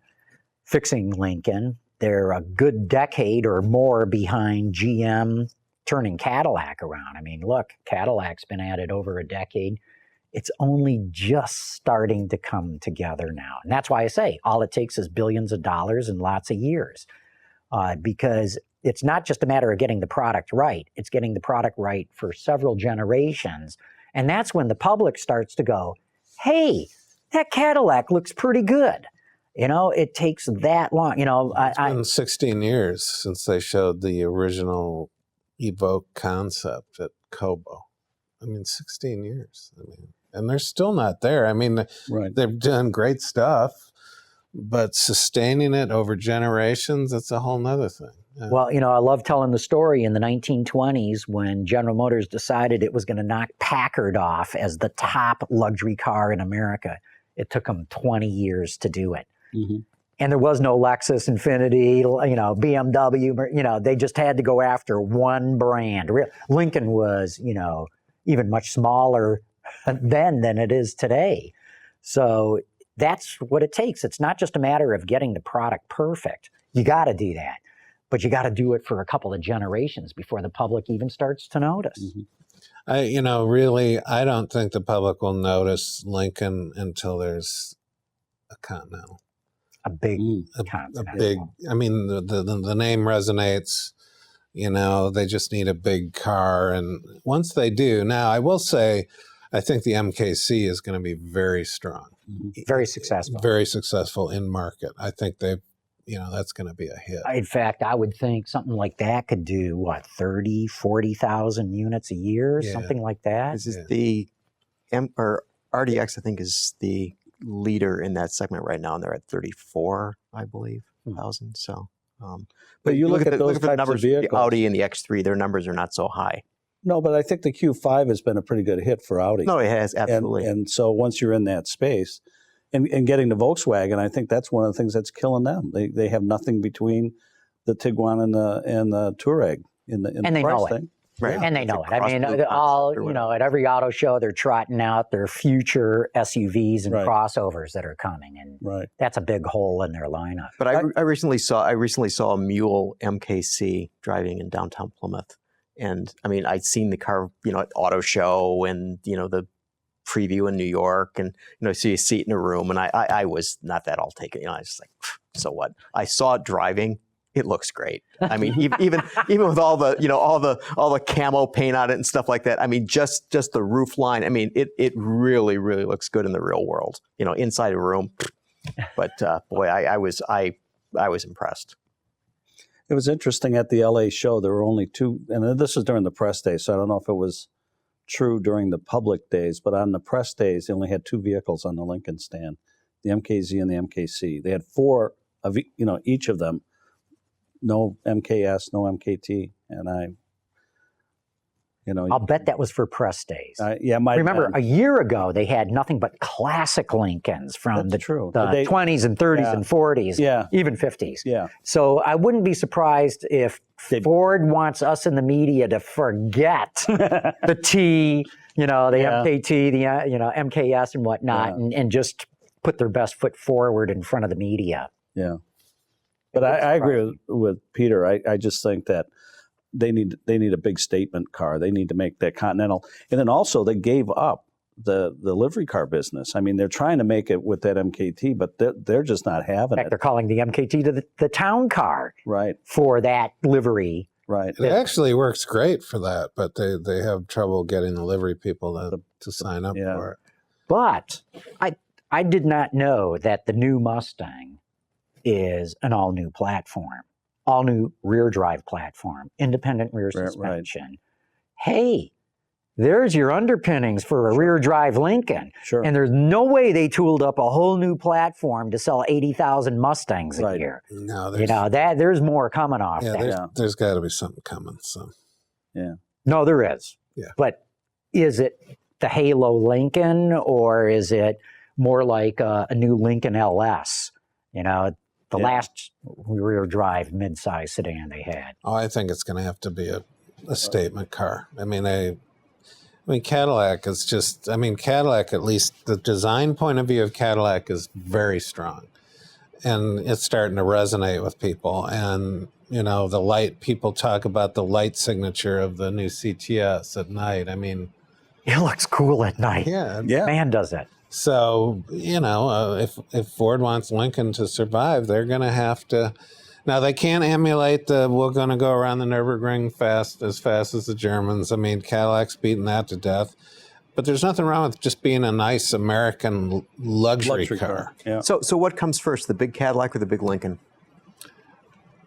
[SPEAKER 2] fixing Lincoln. They're a good decade or more behind GM turning Cadillac around. I mean, look, Cadillac's been at it over a decade. It's only just starting to come together now. And that's why I say all it takes is billions of dollars and lots of years. Because it's not just a matter of getting the product right. It's getting the product right for several generations. And that's when the public starts to go, hey, that Cadillac looks pretty good. You know, it takes that long. You know,
[SPEAKER 3] it's been 16 years since they showed the original Evoque concept at Kobo. I mean, 16 years. I mean, and they're still not there. I mean, they've done great stuff, but sustaining it over generations, that's a whole nother thing. Yeah.
[SPEAKER 2] Well, you know, I love telling the story in the 1920s when General Motors decided it was going to knock Packard off as the top luxury car in America. It took them 20 years to do it. Mm-hmm. And there was no Lexus, Infiniti, you know, BMW, you know, they just had to go after one brand. Lincoln was, you know, even much smaller then than it is today. So that's what it takes. It's not just a matter of getting the product perfect. You got to do that. But you got to do it for a couple of generations before the public even starts to notice.
[SPEAKER 3] Mm-hmm. You know, really, I don't think the public will notice Lincoln until there's a Continental.
[SPEAKER 2] A big Continental.
[SPEAKER 3] A big, I mean, the name resonates. You know, they just need a big car. And once they do, now I will say, I think the MKC is going to be very strong.
[SPEAKER 2] Very successful.
[SPEAKER 3] Very successful in market. I think they've, you know, that's going to be a hit.
[SPEAKER 2] In fact, I would think something like that could do, what, 30, 40,000 units a year, something like that?
[SPEAKER 4] This is the RDX, I think, is the leader in that segment right now, and they're at 34, I believe, thousand. So,
[SPEAKER 5] but you look at those
[SPEAKER 4] the numbers,
[SPEAKER 5] of vehicles.
[SPEAKER 4] the Audi and the X3, their numbers are not so high.
[SPEAKER 5] No, but I think the Q5 has been a pretty good hit for Audi.
[SPEAKER 4] No, it has, absolutely.
[SPEAKER 5] And so once you're in that space, and getting to Volkswagen, I think that's one of the things that's killing them. They have nothing between the Tiguan and the Touareg in the
[SPEAKER 2] And they
[SPEAKER 5] price
[SPEAKER 2] know it.
[SPEAKER 5] thing.
[SPEAKER 4] Right.
[SPEAKER 2] And they know it. I mean,
[SPEAKER 4] cross-blue
[SPEAKER 2] all
[SPEAKER 4] concept or
[SPEAKER 2] you know,
[SPEAKER 4] whatever.
[SPEAKER 2] at every auto show, they're trotting out their future SUVs and
[SPEAKER 5] Right.
[SPEAKER 2] crossovers that are coming, and
[SPEAKER 5] Right.
[SPEAKER 2] that's a big hole in their lineup.
[SPEAKER 4] But I recently saw a Mule MKC driving in downtown Plymouth, and I mean, I'd seen the car, at auto show and the preview in New York, and so you see it in a room, and I was not that all taken. I was just like, so what? I saw it driving. It looks great. I mean, even with all the all the camo paint on it and stuff like that. I mean, just the roof line. I mean, it really looks good in the real world. Inside a room. But boy, I was impressed.
[SPEAKER 5] It was interesting at the LA show. There were only two, and this was during the press day, so I don't know if it was true during the public days, but on the press days, they only had two vehicles on the Lincoln stand, the MKZ and the MKC. They had four of each of them. No MKS, no MKT, and
[SPEAKER 2] I'll bet that was for press days.
[SPEAKER 5] Remember,
[SPEAKER 2] a year ago they had nothing but classic Lincolns from
[SPEAKER 5] That's true.
[SPEAKER 2] the 20s and 30s and 40s, even 50s.
[SPEAKER 5] Yeah.
[SPEAKER 2] So I wouldn't be surprised if Ford wants us in the media to forget the T, the MKT, the MKS and whatnot, and just put their best foot forward in front of the media.
[SPEAKER 5] Yeah. But I agree with Peter. I just think that they need a big statement car. They need to make that Continental. And then also they gave up the livery car business. I mean, they're trying to make it with that MKT, but they're just not having
[SPEAKER 2] In fact,
[SPEAKER 5] it.
[SPEAKER 2] they're calling the MKT the town car for that livery.
[SPEAKER 5] Right.
[SPEAKER 3] It actually works great for that, but they have trouble getting the livery people to sign up for it.
[SPEAKER 2] But I did not know that the new Mustang is an all-new platform, all-new rear drive platform, independent rear suspension. Right. Hey, there's your underpinnings for a rear drive Lincoln.
[SPEAKER 5] Sure.
[SPEAKER 2] And there's no way they tooled up a whole new platform to sell 80,000 Mustangs a year.
[SPEAKER 3] No,
[SPEAKER 2] there's more coming off that.
[SPEAKER 3] There's got to be something coming. So,
[SPEAKER 5] yeah.
[SPEAKER 2] No, there is.
[SPEAKER 3] Yeah.
[SPEAKER 2] But is it the Halo Lincoln, or is it more like a new Lincoln LS? The last rear drive midsize sedan they had.
[SPEAKER 3] Oh, I think it's going to have to be a statement car. I mean, Cadillac is just, Cadillac, at least the design point of view of Cadillac is very strong. And it's starting to resonate with people. And, the light, people talk about the light signature of the new CTS at night. I mean,
[SPEAKER 2] it looks cool at night.
[SPEAKER 3] Yeah.
[SPEAKER 2] Man, does it.
[SPEAKER 3] So, if Ford wants Lincoln to survive, they're going to have to. Now, they can't emulate we're going to go around the Nürburgring as fast as the Germans. I mean, Cadillac's beating that to death. But there's nothing wrong with just being a nice American luxury car.
[SPEAKER 5] Yeah.
[SPEAKER 4] So what comes first, the big Cadillac or the big Lincoln?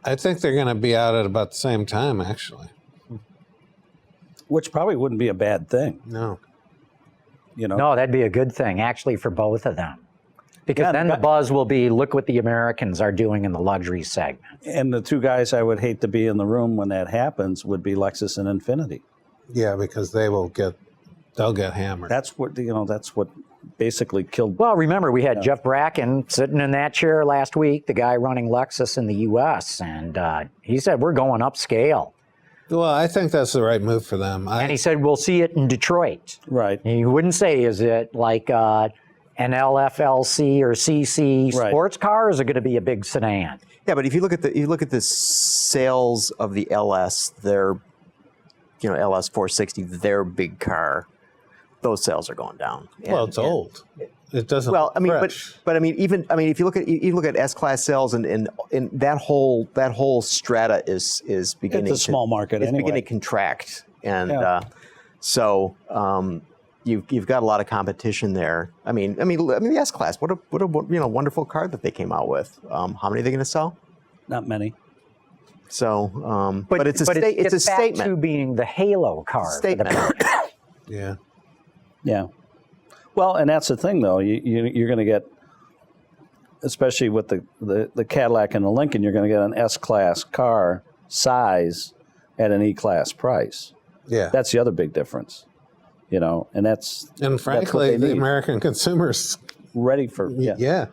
[SPEAKER 3] I think they're going to be out at about the same time, actually.
[SPEAKER 5] Which probably wouldn't be a bad thing.
[SPEAKER 3] No.
[SPEAKER 2] No, that'd be a good thing, actually, for both of them. Because then the buzz will be, look what the Americans are doing in the luxury segment.
[SPEAKER 5] And the two guys I would hate to be in the room when that happens would be Lexus and Infiniti.
[SPEAKER 3] Yeah, because they'll get hammered.
[SPEAKER 5] That's what basically killed.
[SPEAKER 2] Well, remember, we had Jeff Bracken sitting in that chair last week, the guy running Lexus in the U.S., and he said, we're going upscale.
[SPEAKER 3] Well, I think that's the right move for them.
[SPEAKER 2] And he said, we'll see it in Detroit.
[SPEAKER 5] Right.
[SPEAKER 2] And he wouldn't say, is it like an LFLC or CC sports car, or is it going to be a big sedan?
[SPEAKER 4] Yeah, but if you look at the sales of the LS, their LS 460, their big car, those sales are going down.
[SPEAKER 3] Well, it's old. It doesn't.
[SPEAKER 4] Well, I mean,
[SPEAKER 3] fresh.
[SPEAKER 4] but I mean, if you look at S-Class sales and that whole strata is beginning.
[SPEAKER 5] It's a small market.
[SPEAKER 4] It's
[SPEAKER 5] anyway.
[SPEAKER 4] beginning to contract, and so you've got a lot of competition there. I mean, the S-Class. What a wonderful car that they came out with. How many are they going to sell?
[SPEAKER 5] Not many.
[SPEAKER 4] So, but it's a statement.
[SPEAKER 2] Back to being the Halo car.
[SPEAKER 4] Statement.
[SPEAKER 3] Yeah.
[SPEAKER 5] Yeah. Well, and that's the thing, though. You're going to get, especially with the Cadillac and the Lincoln, you're going to get an S-Class car size at an E-Class price.
[SPEAKER 3] Yeah.
[SPEAKER 5] That's the other big difference, and
[SPEAKER 3] And frankly, the American consumers,
[SPEAKER 5] ready for,
[SPEAKER 3] yeah.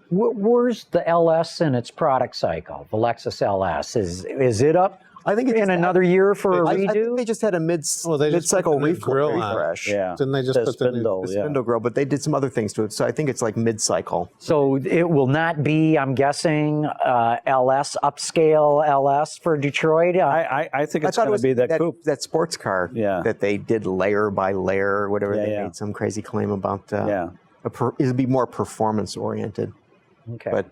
[SPEAKER 2] Where's the LS in its product cycle? The Lexus LS, is it up?
[SPEAKER 4] I think
[SPEAKER 2] in another year for a redo.
[SPEAKER 4] I think they just had a mid-cycle refresh.
[SPEAKER 5] Yeah.
[SPEAKER 3] Didn't they just
[SPEAKER 5] The
[SPEAKER 3] put
[SPEAKER 5] spindle,
[SPEAKER 3] the
[SPEAKER 4] spindle grill, but they did some other things to it. So I think it's like mid-cycle.
[SPEAKER 2] So it will not be, I'm guessing, LS, upscale LS for Detroit?
[SPEAKER 5] I think it's going to be that coupe.
[SPEAKER 4] That sports car that they did layer by layer or whatever. They made some crazy claim about it'll be more performance-oriented.
[SPEAKER 2] Okay.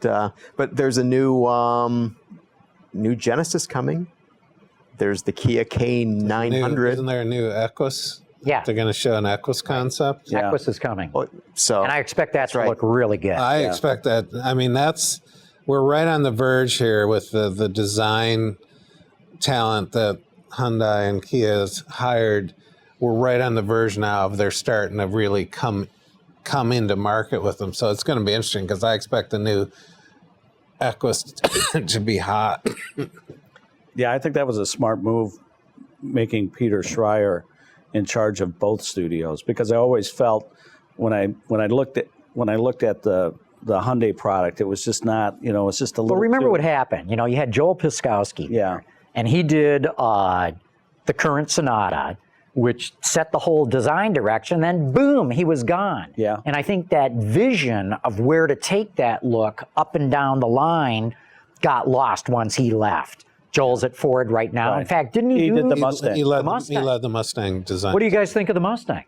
[SPEAKER 4] But there's a new Genesis coming. There's the Kia K900.
[SPEAKER 3] Isn't there a new Equus?
[SPEAKER 2] Yeah.
[SPEAKER 3] They're going to show an Equus concept.
[SPEAKER 2] Yeah. Equus is coming.
[SPEAKER 4] So,
[SPEAKER 2] and I expect that to look really good.
[SPEAKER 3] I expect that. I mean, we're right on the verge here with the design talent that Hyundai and Kia has hired. We're right on the verge now of they're starting to really come into market with them. So it's going to be interesting because I expect the new Equus to be hot.
[SPEAKER 5] Yeah, I think that was a smart move, making Peter Schreier in charge of both studios, because I always felt when I looked at the Hyundai product, it was just not, it's just a little.
[SPEAKER 2] Well, remember what happened? You had Joel Piskowski.
[SPEAKER 5] Yeah.
[SPEAKER 2] And he did the current Sonata, which set the whole design direction. Then boom, he was gone.
[SPEAKER 5] Yeah.
[SPEAKER 2] And I think that vision of where to take that look up and down the line got lost once he left. Joel's at Ford right now.
[SPEAKER 5] Right.
[SPEAKER 2] In fact, didn't he
[SPEAKER 5] did the Mustang?
[SPEAKER 3] He led the Mustang design.
[SPEAKER 2] What do you guys think of the Mustang?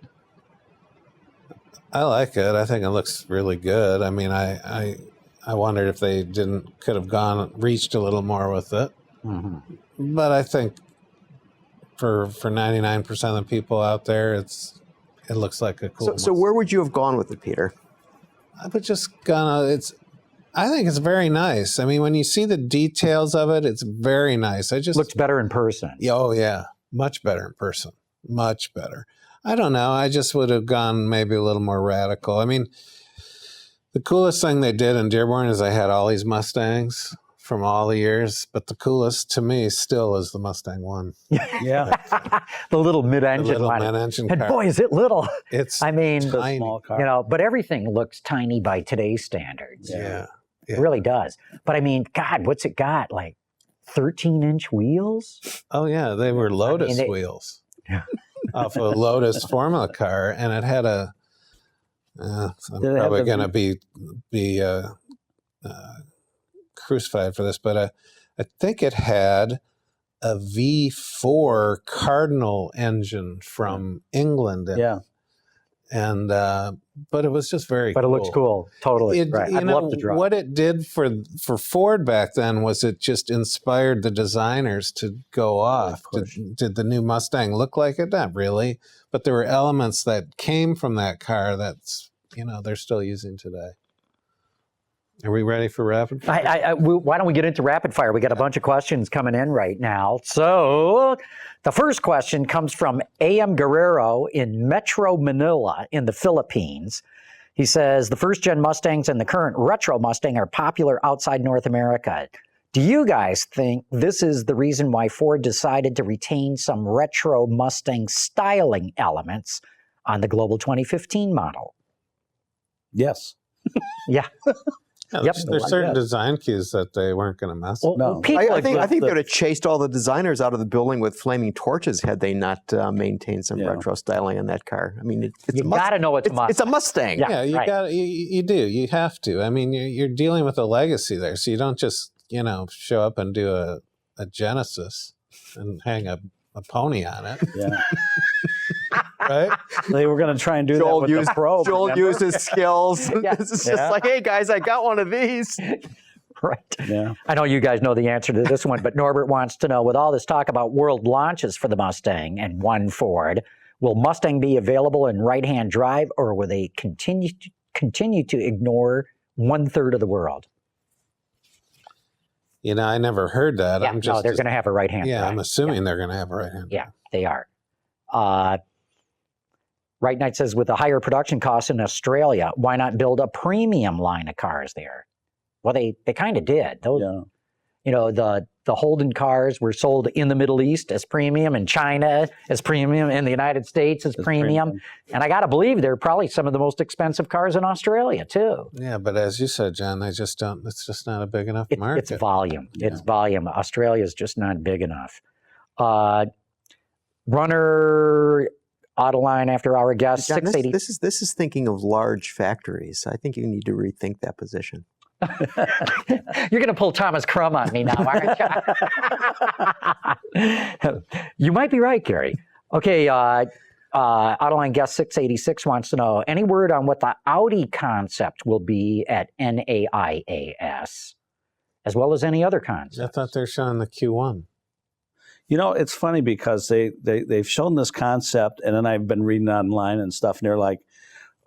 [SPEAKER 3] I like it. I think it looks really good. I mean, I wondered if they could have reached a little more with it. Mm-hmm. But I think for 99% of the people out there, it looks like a cool.
[SPEAKER 4] So where would you have gone with it, Peter?
[SPEAKER 3] I would just I think it's very nice. I mean, when you see the details of it, it's very nice.
[SPEAKER 2] Looks better in person.
[SPEAKER 3] Oh yeah, much better in person. Much better. I don't know. I just would have gone maybe a little more radical. I mean, the coolest thing they did in Dearborn is they had all these Mustangs from all the years, but the coolest to me still is the Mustang One.
[SPEAKER 5] Yeah.
[SPEAKER 2] The little mid-engine one.
[SPEAKER 3] Mid-engine
[SPEAKER 2] and
[SPEAKER 3] car.
[SPEAKER 2] boy, is it little.
[SPEAKER 3] It's
[SPEAKER 2] tiny.
[SPEAKER 5] Small car.
[SPEAKER 2] But everything looks tiny by today's standards.
[SPEAKER 3] Yeah.
[SPEAKER 2] It really does. But I mean, God, what's it got? Like 13-inch wheels?
[SPEAKER 3] Oh yeah, they were Lotus wheels.
[SPEAKER 2] Yeah.
[SPEAKER 3] Off a Lotus Formula car, and it had a. I'm probably going to be crucified for this, but I think it had a V4 Cardinal engine from England. And but it was just very.
[SPEAKER 2] But
[SPEAKER 3] cool.
[SPEAKER 2] It looks cool, totally. Right. I'd love to drive.
[SPEAKER 3] What it did for Ford back then was it just inspired the designers to go off. Did the new Mustang look like it? Not really, but there were elements that came from that car that's they're still using today. Are we ready for rapid fire?
[SPEAKER 2] Why don't we get into rapid fire? We got a bunch of questions coming in right now. So the first question comes from A.M. Guerrero in Metro Manila in the Philippines. He says, the first-gen Mustangs and the current retro Mustang are popular outside North America. Do you guys think this is the reason why Ford decided to retain some retro Mustang styling elements on the Global 2015 model?
[SPEAKER 5] Yes.
[SPEAKER 2] Yeah.
[SPEAKER 3] Yeah, there's certain design cues that they weren't going to mess with.
[SPEAKER 5] No.
[SPEAKER 4] I think they would have chased all the designers out of the building with flaming torches had they not maintained some retro styling in that car. I mean,
[SPEAKER 2] you got to know it's a Mustang.
[SPEAKER 4] It's a Mustang.
[SPEAKER 3] Yeah, you do. You have to. I mean, you're dealing with a legacy there, so you don't just show up and do a Genesis and hang a pony on it.
[SPEAKER 5] Yeah.
[SPEAKER 3] Right?
[SPEAKER 5] They were going to try and do that with the probe.
[SPEAKER 4] Joel used his skills.
[SPEAKER 2] Yeah.
[SPEAKER 4] It's just like, hey, guys, I got one of these.
[SPEAKER 2] Right.
[SPEAKER 5] Yeah.
[SPEAKER 2] I know you guys know the answer to this one, but Norbert wants to know, with all this talk about world launches for the Mustang and one Ford, will Mustang be available in right-hand drive, or will they continue to ignore 1/3 of the world?
[SPEAKER 3] I never heard that.
[SPEAKER 2] Yeah, no, they're going to have a right-hand drive.
[SPEAKER 3] I'm assuming they're going to have a right-hand drive.
[SPEAKER 2] Yeah, they are. Right Knight says, with the higher production costs in Australia, why not build a premium line of cars there? Well, they kind of did. Those, the the Holden cars were sold in the Middle East as premium, in China as premium, in the United States as premium. And I got to believe they're probably some of the most expensive cars in Australia, too.
[SPEAKER 3] Yeah, but as you said, John, they just don't, it's just not a big enough market.
[SPEAKER 2] It's volume.
[SPEAKER 3] Yeah.
[SPEAKER 2] It's volume. Australia is just not big enough. Runner Autoline after our guest,
[SPEAKER 4] John,
[SPEAKER 2] 680.
[SPEAKER 4] this is thinking of large factories. I think you need to rethink that position.
[SPEAKER 2] You're going to pull Thomas Crum on me now, aren't you? You might be right, Gary. Okay, Autoline guest 686 wants to know, any word on what the Audi concept will be at NAIAS, as well as any other concept?
[SPEAKER 3] I thought they're showing the Q1.
[SPEAKER 5] You know, it's funny because they've shown this concept, and then I've been reading online and stuff, and they're like,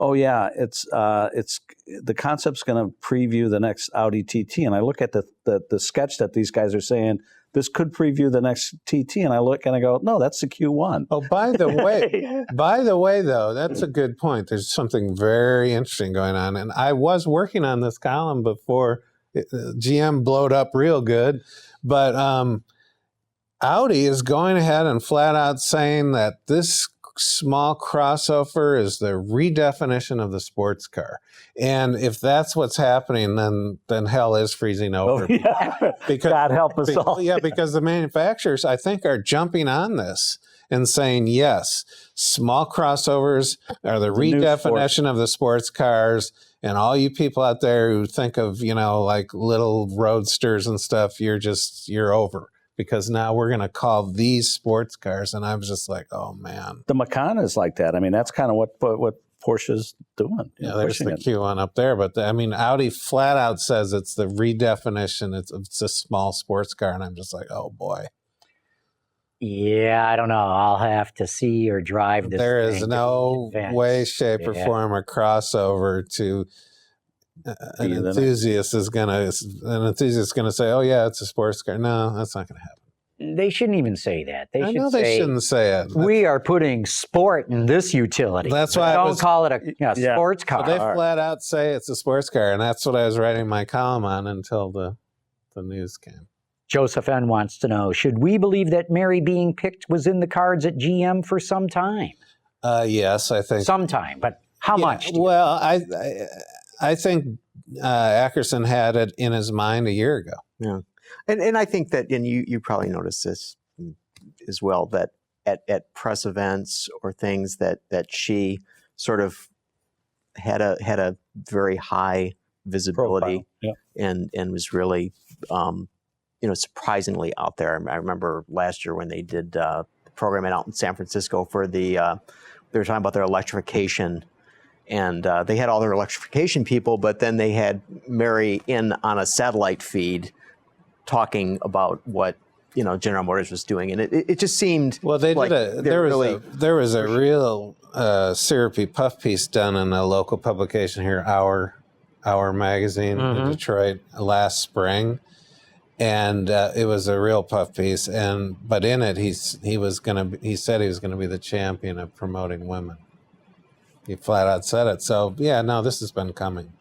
[SPEAKER 5] oh yeah, it's the concept's going to preview the next Audi TT, and I look at the sketch that these guys are saying this could preview the next TT, and I look and I go, no, that's the Q1.
[SPEAKER 3] Oh, by the way, though, that's a good point. There's something very interesting going on, and I was working on this column before GM blowed up real good, but Audi is going ahead and flat out saying that this small crossover is the redefinition of the sports car. And if that's what's happening, then hell is freezing over.
[SPEAKER 5] Oh, yeah.
[SPEAKER 3] Because,
[SPEAKER 5] God help us all.
[SPEAKER 3] Yeah, because the manufacturers, I think, are jumping on this and saying, yes, small crossovers are the redefinition of the sports cars. And all you people out there who think of, like little roadsters and stuff, you're over. Because now we're going to call these sports cars. And I was just like, oh, man.
[SPEAKER 5] The Macan is like that. I mean, that's kind of what Porsche's doing.
[SPEAKER 3] Yeah, there's the Q1 up there. But, Audi flat out says it's the redefinition. It's a small sports car. And I'm just like, oh, boy.
[SPEAKER 2] Yeah, I don't know. I'll have to see or drive this.
[SPEAKER 3] There is no way, shape, or form a crossover to... An enthusiast is gonna say, "Oh yeah, it's a sports car." No, that's not gonna happen.
[SPEAKER 2] They shouldn't even say that. They
[SPEAKER 3] shouldn't say it.
[SPEAKER 2] We are putting sport in this utility.
[SPEAKER 3] That's why
[SPEAKER 2] don't call it a sports car.
[SPEAKER 3] So they flat out say it's a sports car, and that's what I was writing my column on until the news came.
[SPEAKER 2] Joseph N. wants to know: should we believe that Mary being picked was in the cards at GM for some time?
[SPEAKER 3] Yes, I think
[SPEAKER 2] sometime, but how much?
[SPEAKER 3] Well, I think Ackerson had it in his mind a year ago.
[SPEAKER 4] Yeah, and I think that, and you probably noticed this as well, that at press events or things that she sort of had a very high visibility and was really surprisingly out there. I remember last year when they did the program out in San Francisco for they were talking about their electrification. And they had all their electrification people, but then they had Mary in on a satellite feed talking about what General Motors was doing, and it just seemed
[SPEAKER 3] they
[SPEAKER 4] like
[SPEAKER 3] did there was a real syrupy puff piece done in a local publication here, Our magazine in Detroit last spring, and it was a real puff piece. But in it, he said he was going to be the champion of promoting women. He flat out said it. So, yeah, no, this has been coming.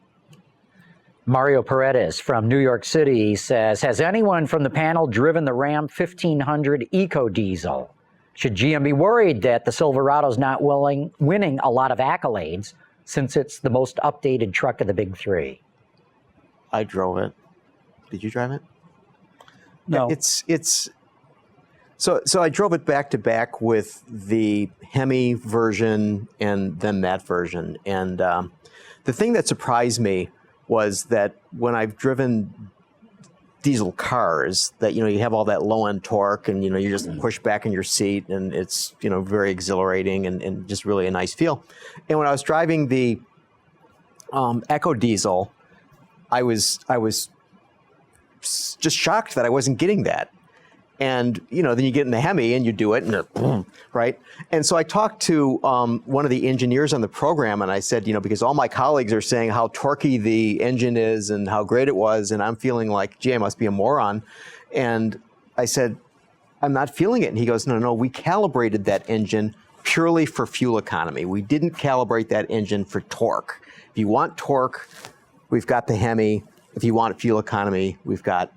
[SPEAKER 2] Mario Paredes from New York City says, has anyone from the panel driven the Ram 1500 Eco Diesel? Should GM be worried that the Silverado's not winning a lot of accolades since it's the most updated truck of the big three?
[SPEAKER 4] I drove it. Did you drive it?
[SPEAKER 5] No.
[SPEAKER 4] So I drove it back to back with the Hemi version and then that version. And the thing that surprised me was that when I've driven diesel cars, that you have all that low end torque, and you just push back in your seat, and it's very exhilarating and just really a nice feel. And when I was driving the Eco Diesel, I was just shocked that I wasn't getting that. And, then you get in the Hemi and you do it, and boom, right? And so I talked to one of the engineers on the program, and I said, because all my colleagues are saying how torquey the engine is and how great it was, and I'm feeling like, gee, I must be a moron. And I said, I'm not feeling it. And he goes, no, we calibrated that engine purely for fuel economy. We didn't calibrate that engine for torque. If you want torque, we've got the Hemi. If you want fuel economy, we've got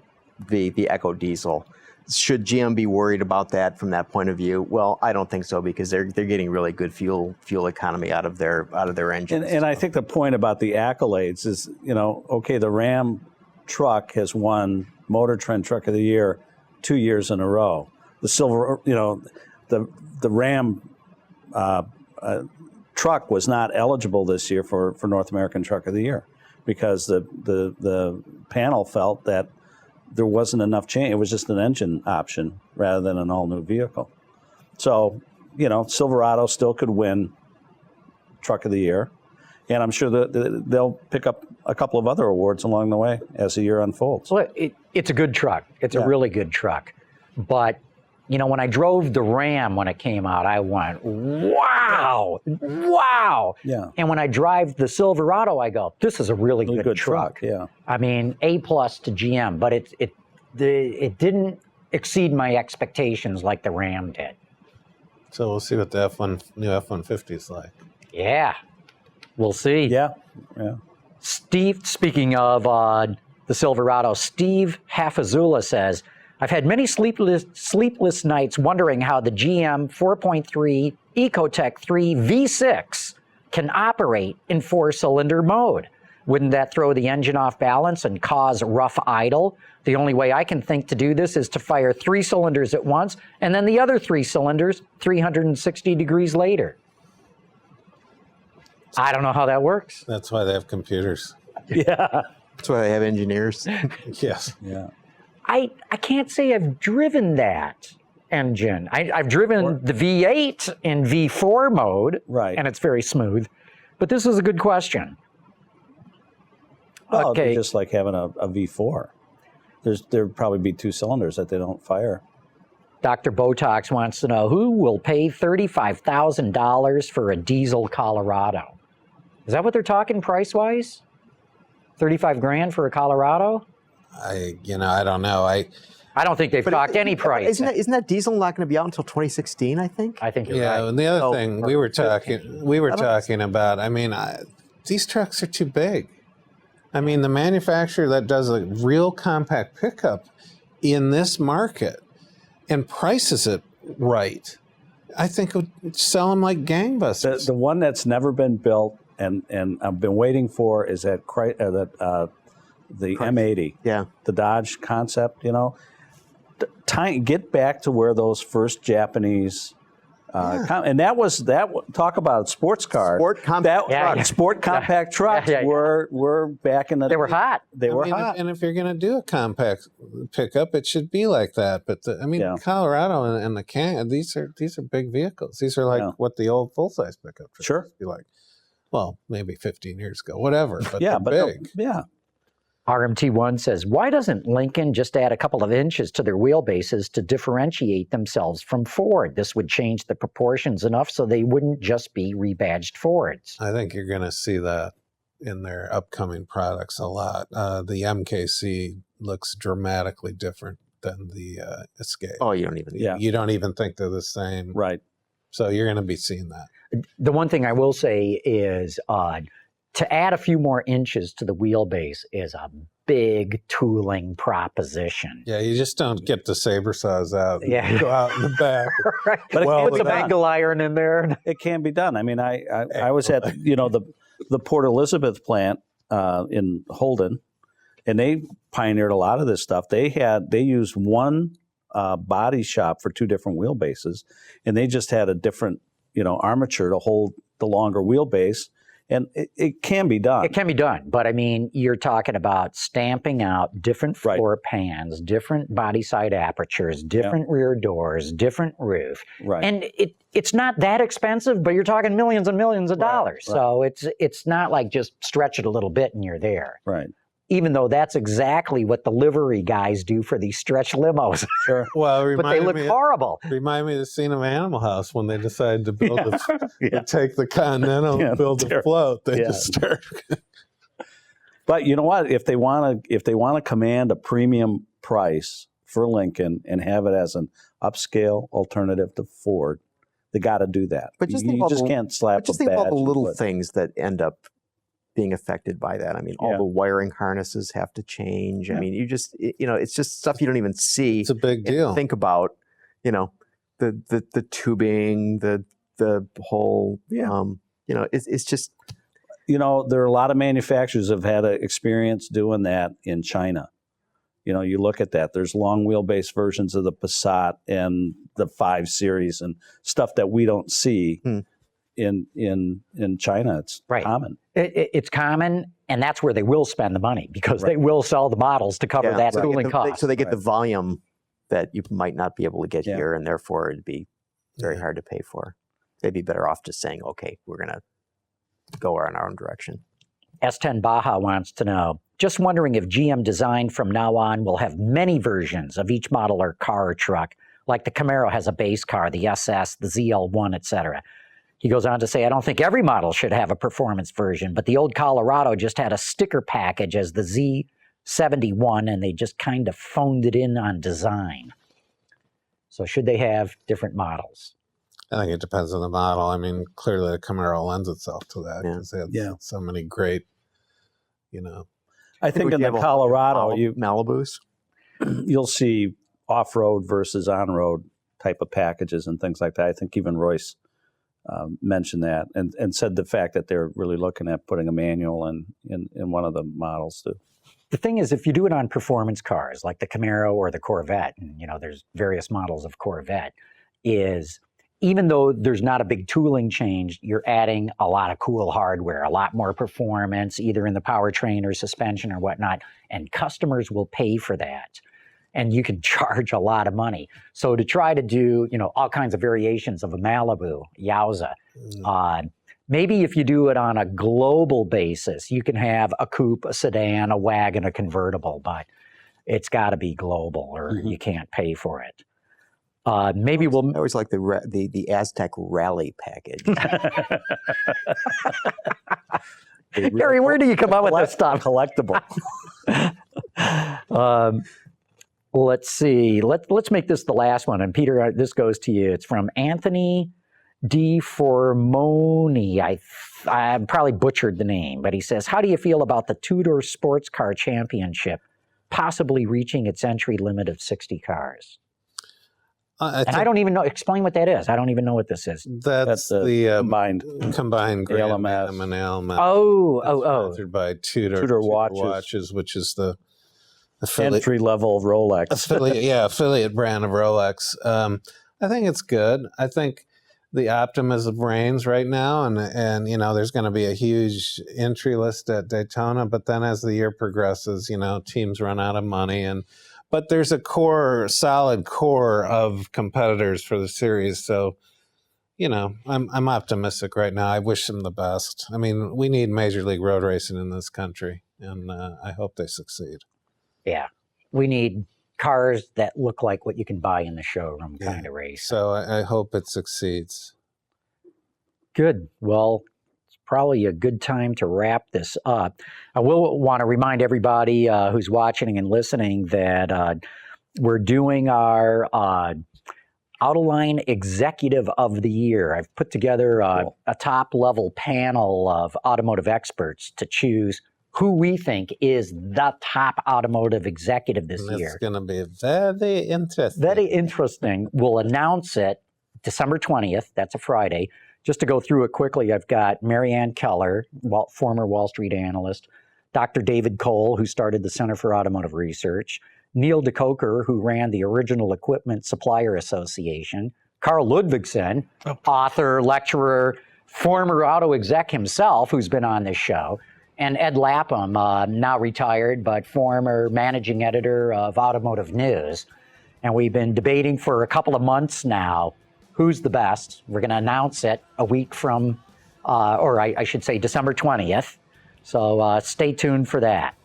[SPEAKER 4] the Eco Diesel. should GM be worried about that from that point of view? Well, I don't think so, because they're getting really good fuel economy out of their engines.
[SPEAKER 5] And I think the point about the accolades is, okay, the Ram truck has won Motor Trend Truck of the Year 2 years in a row. The silver, the Ram truck was not eligible this year for North American Truck of the Year because the panel felt that there wasn't enough change. It was just an engine option rather than an all-new vehicle. So, Silverado still could win Truck of the Year, and I'm sure that they'll pick up a couple of other awards along the way as the year unfolds.
[SPEAKER 2] Well, it's a good truck. It's a really good truck. But, when I drove the Ram when it came out, I went, wow.
[SPEAKER 5] Yeah.
[SPEAKER 2] And when I drive the Silverado, I go, this is a really good truck.
[SPEAKER 5] Yeah.
[SPEAKER 2] I mean, A+ to GM, but it didn't exceed my expectations like the Ram did.
[SPEAKER 3] So we'll see what the new F-150 is like.
[SPEAKER 2] Yeah, we'll see.
[SPEAKER 5] Yeah.
[SPEAKER 2] Steve, speaking of the Silverado, Steve Hafazula says, I've had many sleepless nights wondering how the GM 4.3 Ecotec 3 V6 can operate in 4-cylinder mode. Wouldn't that throw the engine off balance and cause rough idle? The only way I can think to do this is to fire 3 cylinders at once and then the other 3 cylinders 360 degrees later. I don't know how that works.
[SPEAKER 3] That's why they have computers.
[SPEAKER 5] Yeah.
[SPEAKER 4] That's why they have engineers.
[SPEAKER 3] Yes.
[SPEAKER 5] Yeah.
[SPEAKER 2] I can't say I've driven that engine. I've driven the V8 in V4 mode,
[SPEAKER 5] right,
[SPEAKER 2] and it's very smooth. But this is a good question.
[SPEAKER 5] Well, okay, just like having a V4. There'd probably be 2 cylinders that they don't fire.
[SPEAKER 2] Dr. Botox wants to know who will pay $35,000 for a diesel Colorado. Is that what they're talking price-wise? 35 grand for a Colorado?
[SPEAKER 3] I don't know. I
[SPEAKER 2] don't think they've talked any price.
[SPEAKER 4] Isn't that diesel not going to be out until 2016? I think.
[SPEAKER 2] I think you're right.
[SPEAKER 3] Yeah, and the other thing we were talking about. I mean, these trucks are too big. I mean, the manufacturer that does a real compact pickup in this market and prices it right, I think would sell them like gangbusters.
[SPEAKER 5] The one that's never been built and I've been waiting for is the M80. Yeah. The Dodge Concept, get back to where those first Japanese and talk about sports car.
[SPEAKER 4] Sport compact
[SPEAKER 5] trucks were back in the
[SPEAKER 2] They were hot.
[SPEAKER 5] They were hot.
[SPEAKER 3] And if you're going to do a compact pickup, it should be like that. But Colorado and the Can, these are big vehicles. These are like what the old full-size pickup trucks used to be like. Well, maybe 15 years ago, whatever. But they're big.
[SPEAKER 2] RMT1 says, why doesn't Lincoln just add a couple of inches to their wheelbases to differentiate themselves from Ford? This would change the proportions enough so they wouldn't just be rebadged Fords.
[SPEAKER 3] I think you're going to see that in their upcoming products a lot. The MKC looks dramatically different than the Escape.
[SPEAKER 4] Oh, you don't even
[SPEAKER 3] think they're the same.
[SPEAKER 5] Right.
[SPEAKER 3] So you're going to be seeing that.
[SPEAKER 2] The one thing I will say is to add a few more inches to the wheelbase is a big tooling proposition.
[SPEAKER 3] Yeah, you just don't get the saber saws out and go out in the back.
[SPEAKER 2] Right. But put the angle iron in there.
[SPEAKER 5] It can be done. I mean, I was at the Port Elizabeth plant in Holden, and they pioneered a lot of this stuff. They used one body shop for 2 different wheelbases, and they just had a different armature to hold the longer wheelbase. And it can be done.
[SPEAKER 2] It can be done. But I mean, you're talking about stamping out different floor pans, different body side apertures, different rear doors, different roof.
[SPEAKER 5] Right.
[SPEAKER 2] And it's not that expensive, but you're talking millions and millions of dollars.
[SPEAKER 5] Right.
[SPEAKER 2] So it's not like just stretch it a little bit and you're there.
[SPEAKER 5] Right.
[SPEAKER 2] Even though that's exactly what the livery guys do for these stretch limos.
[SPEAKER 5] Sure.
[SPEAKER 3] Well,
[SPEAKER 2] but they look horrible.
[SPEAKER 3] Remind me of the scene of Animal House when they decided to build they take the Continental and build a float. They just start.
[SPEAKER 5] But you know what? If they want to command a premium price for Lincoln and have it as an upscale alternative to Ford, they got to do that.
[SPEAKER 4] But just
[SPEAKER 5] you just can't slap.
[SPEAKER 4] Just think about the little things that end up being affected by that. I mean, all the wiring harnesses have to change. I mean, it's just stuff you don't even see.
[SPEAKER 3] It's a big deal.
[SPEAKER 4] Think about, the tubing, the whole, it's just.
[SPEAKER 5] There are a lot of manufacturers have had experience doing that in China. You look at that. There's long wheelbase versions of the Passat and the 5 Series and stuff that we don't see in China. It's common.
[SPEAKER 2] It's common, and that's where they will spend the money because they will sell the models to cover that tooling cost.
[SPEAKER 4] So they get the volume that you might not be able to get here, and therefore it'd be very hard to pay for. They'd be better off just saying, okay, we're going to go in our own direction.
[SPEAKER 2] S10 Baja wants to know, just wondering if GM design from now on will have many versions of each model or car or truck, like the Camaro has a base car, the SS, the ZL1, etc. He goes on to say, I don't think every model should have a performance version, but the old Colorado just had a sticker package as the Z71, and they just kind of phoned it in on design. So should they have different models?
[SPEAKER 3] I think it depends on the model. I mean, clearly the Camaro lends itself to that because they have so many great,
[SPEAKER 5] I think in the Colorado,
[SPEAKER 4] Malibus,
[SPEAKER 5] you'll see off-road versus on-road type of packages and things like that. I think even Royce mentioned that and said the fact that they're really looking at putting a manual in one of the models too.
[SPEAKER 2] The thing is, if you do it on performance cars like the Camaro or the Corvette, and there's various models of Corvette, is even though there's not a big tooling change, you're adding a lot of cool hardware, a lot more performance, either in the powertrain or suspension or whatnot, and customers will pay for that. And you can charge a lot of money. So to try to do, all kinds of variations of a Malibu, Yowza, maybe if you do it on a global basis, you can have a coupe, a sedan, a wagon, a convertible, but it's got to be global or you can't pay for it. Maybe we'll.
[SPEAKER 4] I always like the Aztec Rally package.
[SPEAKER 2] Harry, where do you come up with this stuff?
[SPEAKER 5] Collectible.
[SPEAKER 2] Let's see. Let's make this the last one. And Peter, this goes to you. It's from Anthony D. Formoni. I probably butchered the name, but he says, how do you feel about the two-door sports car championship possibly reaching its entry limit of 60 cars? I don't even know. Explain what that is. I don't even know what this is.
[SPEAKER 5] That's the
[SPEAKER 3] combined
[SPEAKER 5] ALMS.
[SPEAKER 3] and ALMS. Sponsored by Tudor Watches, which is the
[SPEAKER 5] entry level of Rolex.
[SPEAKER 3] affiliate brand of Rolex. I think it's good. I think the optimism reigns right now, and there's going to be a huge entry list at Daytona. But then as the year progresses, teams run out of money But there's a solid core of competitors for the series. So, I'm optimistic right now. I wish them the best. I mean, we need Major League Road Racing in this country, and I hope they succeed.
[SPEAKER 2] Yeah. We need cars that look like what you can buy in the showroom kind of race.
[SPEAKER 3] So I hope it succeeds.
[SPEAKER 2] Good. Well, probably a good time to wrap this up. I will want to remind everybody who's watching and listening that we're doing our Autoline Executive of the Year. I've put together a top-level panel of automotive experts to choose who we think is the top automotive executive this year.
[SPEAKER 3] It's going to be very interesting.
[SPEAKER 2] Very interesting. We'll announce it December 20th. That's a Friday. Just to go through it quickly, I've got Marianne Keller, former Wall Street analyst, Dr. David Cole, who started the Center for Automotive Research, Neil DeCoker, who ran the Original Equipment Supplier Association, Carl Ludvigsen, author, lecturer, former auto exec himself, who's been on this show, and Ed Lapham, now retired, but former managing editor of Automotive News. And we've been debating for a couple of months now who's the best. We're going to announce it a week from, or I should say December 20th. So stay tuned for that.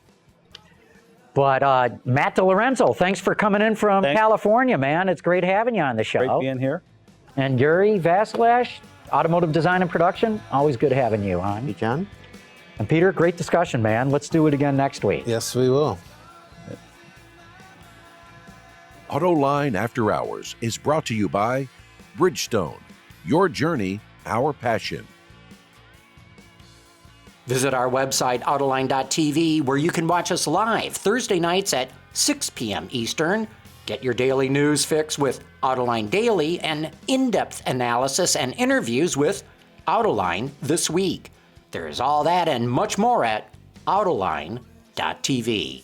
[SPEAKER 2] But Matt DeLorenzo, thanks for coming in from California, man. It's great having you on the show.
[SPEAKER 5] Great being here.
[SPEAKER 2] And Yuri Vasilash, Automotive Design and Production, always good having you on.
[SPEAKER 4] Hey, John.
[SPEAKER 2] And Peter, great discussion, man. Let's do it again next week.
[SPEAKER 3] Yes, we will.
[SPEAKER 1] Autoline After Hours is brought to you by Bridgestone. Your journey, our passion.
[SPEAKER 2] Visit our website, Autoline.tv, where you can watch us live Thursday nights at 6 p.m. Eastern. Get your daily news fix with Autoline Daily and in-depth analysis and interviews with Autoline This Week. There's all that and much more at Autoline.tv.